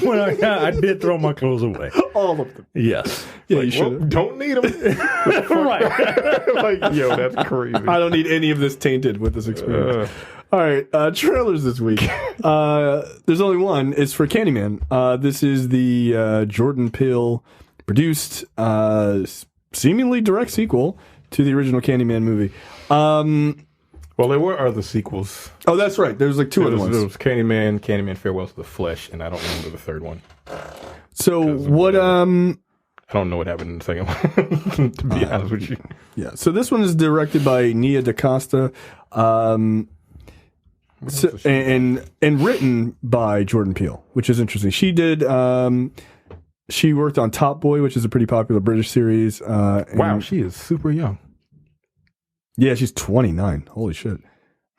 When I did throw my clothes away. All of them. Yes. Yeah, you should. Don't need them. Right. Like, yo, that's crazy. I don't need any of this tainted with this experience. All right, trailers this week. There's only one. It's for Candyman. This is the Jordan Peele produced, seemingly direct sequel to the original Candyman movie. Well, there were other sequels. Oh, that's right. There's like two other ones. There was Candyman Farewell to the Flesh, and I don't remember the third one. So what? I don't know what happened in the second one, to be honest with you. Yeah. So this one is directed by Nia DaCosta, and written by Jordan Peele, which is interesting. She did. She worked on Top Boy, which is a pretty popular British series. Wow, she is super young. Yeah, she's 29. Holy shit.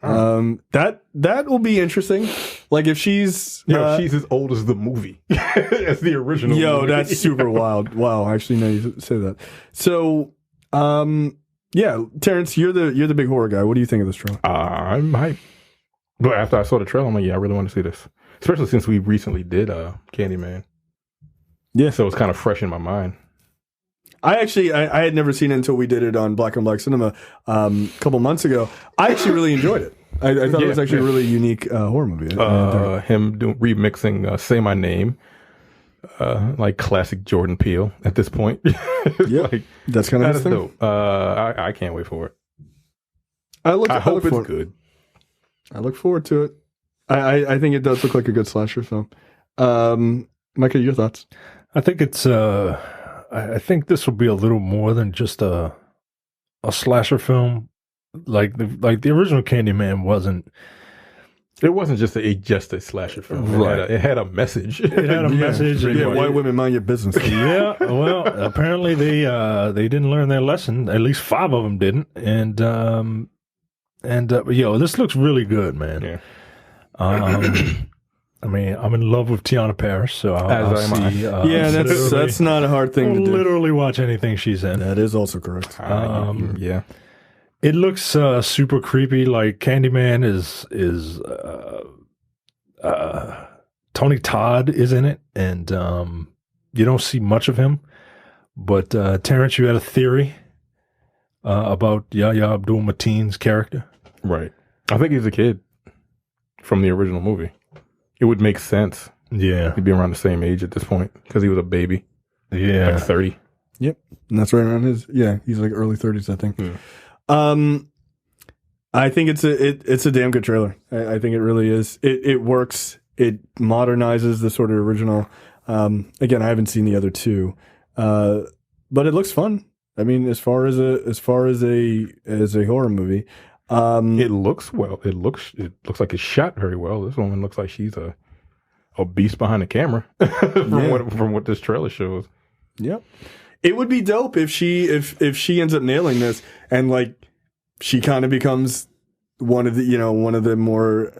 That will be interesting. Like if she's she's as old as the movie, as the original. Movie. That's super wild. Wow, actually, now you say that. So, Terrence, you're the big horror guy. What do you think of this trailer? I'm hyped. But after I saw the trailer, I'm like, I really want to see this, especially since we recently did Candyman. Yeah, so it's kind of fresh in my mind. I had never seen it until we did it on Black on Black Cinema a couple months ago. I actually really enjoyed it. I thought it was actually a really unique horror movie. Him remixing "Say My Name," like classic Jordan Peele at this point. Yeah, that's kind of his thing. Dope. I can't wait for it. I hope it's good. I look forward to it. I think it does look like a good slasher film. Micah, your thoughts? I think it's. I think this will be a little more than just a slasher film. Like the original Candyman wasn't. It wasn't just a slasher film. Right. It had a message. It had a message. Yeah, white women mind your business. Yeah, well, apparently they didn't learn their lesson. At least 5 of them didn't. And this looks really good, man. Yeah. I mean, I'm in love with Tiana Parrish, so I'll see. Yeah, that's not a hard thing to do. Literally watch anything she's in. That is also correct. Yeah. It looks super creepy. Like Candyman is Tony Todd is in it, and you don't see much of him. But Terrence, you had a theory about Yahya Abdul-Mateen's character, Right. I think he's a kid from the original movie. It would make sense. Yeah, He'd be around the same age at this point because he was a baby, yeah. like 30. Yep, and that's right around his. Yeah, he's like early 30s, I think. I think it's a damn good trailer. I think it really is. It works. It modernizes the sort of original. Again, I haven't seen the other two, but it looks fun. I mean, as far as a horror movie, It looks well. It looks like it's shot very well. This woman looks like she's a beast behind the camera from what this trailer shows. Yep. It would be dope if she ends up nailing this and like she kind of becomes one of the more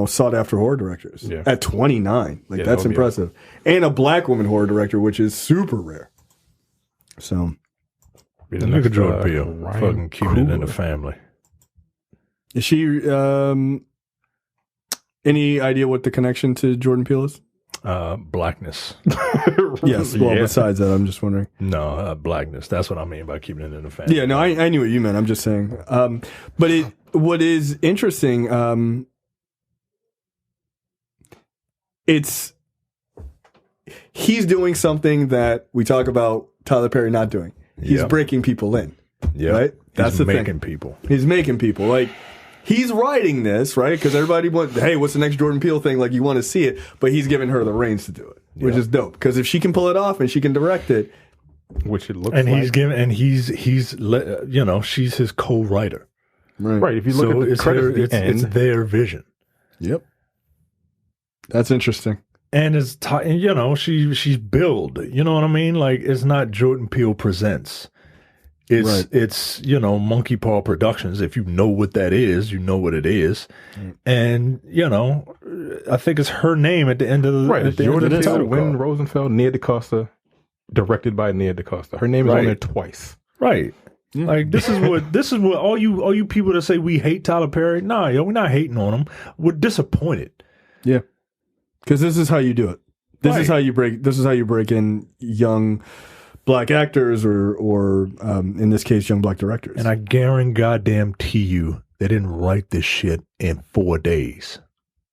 sought after horror directors at 29. Like that's impressive. And a black woman horror director, which is super rare. So look at Jordan Peele, fucking keeping it in the family. Is she any idea what the connection to Jordan Peele is? Blackness. Yes. Well, besides that, I'm just wondering. No, blackness. That's what I mean by keeping it in the family. Yeah, no, I knew what you meant. I'm just saying. But what is interesting, he's doing something that we talk about Tyler Perry not doing. He's breaking people in. Yeah. Right? That's the thing. He's making people. Like, he's writing this, right? Because everybody wants, hey, what's the next Jordan Peele thing? Like, you want to see it, but he's giving her the reins to do it, which is dope. Because if she can pull it off and she can direct it, which it looks and like. She's his co-writer. Right. If you look at the credits, it's their vision. Yep. That's interesting. And it's she's billed. You know what I mean? Like, it's not Jordan Peele Presents. It's Monkey Paw Productions. If you know what that is, you know what it is. And I think it's her name at the end of the It's Jordan Peele, Wynn Rosenfeld, Nia DaCosta, directed by Nia DaCosta. Her name is on there twice. Right. Yeah. Like this is what all you people that say we hate Tyler Perry. Nah, we're not hating on him. We're disappointed. Yeah. Because this is how you do it. This is how you break in young black actors or in this case young black directors. And I guarantee you they didn't write this shit in 4 days.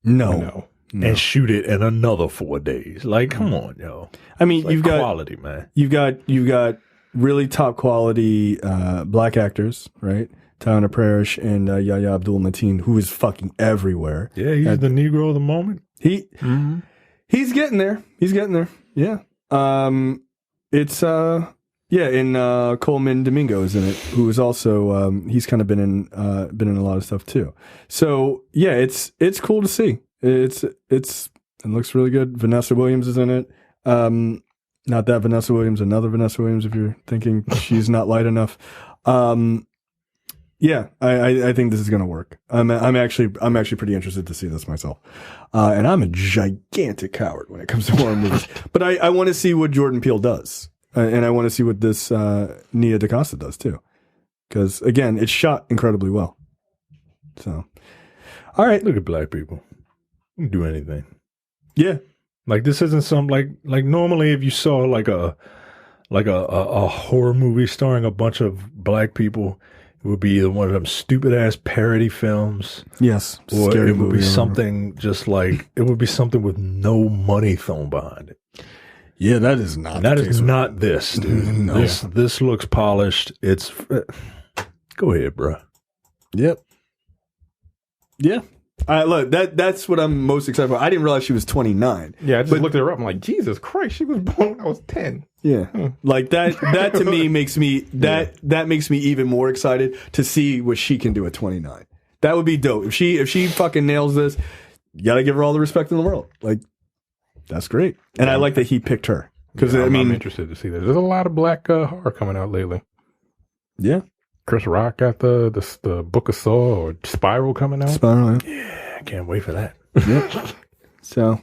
No. And shoot it in another 4 days. Like, come on, yo. I mean, you've got quality, man. You've got really top quality black actors, right? Tyler Parrish and Yahya Abdul-Mateen, who is fucking everywhere. Yeah, he's the Negro of the moment. He's getting there. Yeah. It's and Coleman Domingo is in it, who is also he's kind of been in a lot of stuff too. So yeah, it's cool to see. It looks really good. Vanessa Williams is in it. Not that Vanessa Williams, another Vanessa Williams. If you're thinking she's not light enough, yeah, I think this is gonna work. I'm actually pretty interested to see this myself. And I'm a gigantic coward when it comes to horror movies. But I want to see what Jordan Peele does. And I want to see what this Nia DaCosta does too. Because again, it's shot incredibly well. So, all right. Look at black people. You can do anything. Yeah. Like this isn't some like normally if you saw like a horror movie starring a bunch of black people, it would be either one of them stupid ass parody films. Yes. Or it would be something just like it would be something with no money thrown behind it. Yeah, that is not. That is not this, dude. No. This looks polished. It's go ahead, bro. Yep. Yeah. Look, that's what I'm most excited for. I didn't realize she was 29. Yeah, I just looked her up. I'm like, Jesus Christ, she was born when I was 10. Yeah, like that to me makes me that makes me even more excited to see what she can do at 29. That would be dope if she fucking nails this. you got to give her all the respect in the world. Like, that's great. And I like that he picked her. Because, I'm interested to see that. There's a lot of black horror coming out lately. Yeah. Chris Rock got the Book of Saw or Spiral coming out. Spiral, Yeah, I can't wait for that. Yeah. So,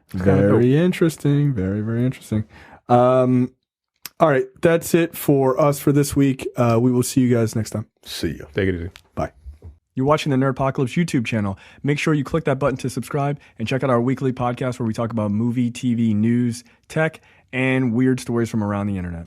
very interesting. Very, very interesting. All right. That's it for us for this week. We will see you guys next time. See you. Take it easy. Bye. You're watching the Nerdpocalypse YouTube channel. Make sure you click that button to subscribe and check out our weekly podcast where we talk about movie, TV, news, tech, and weird stories from around the internet.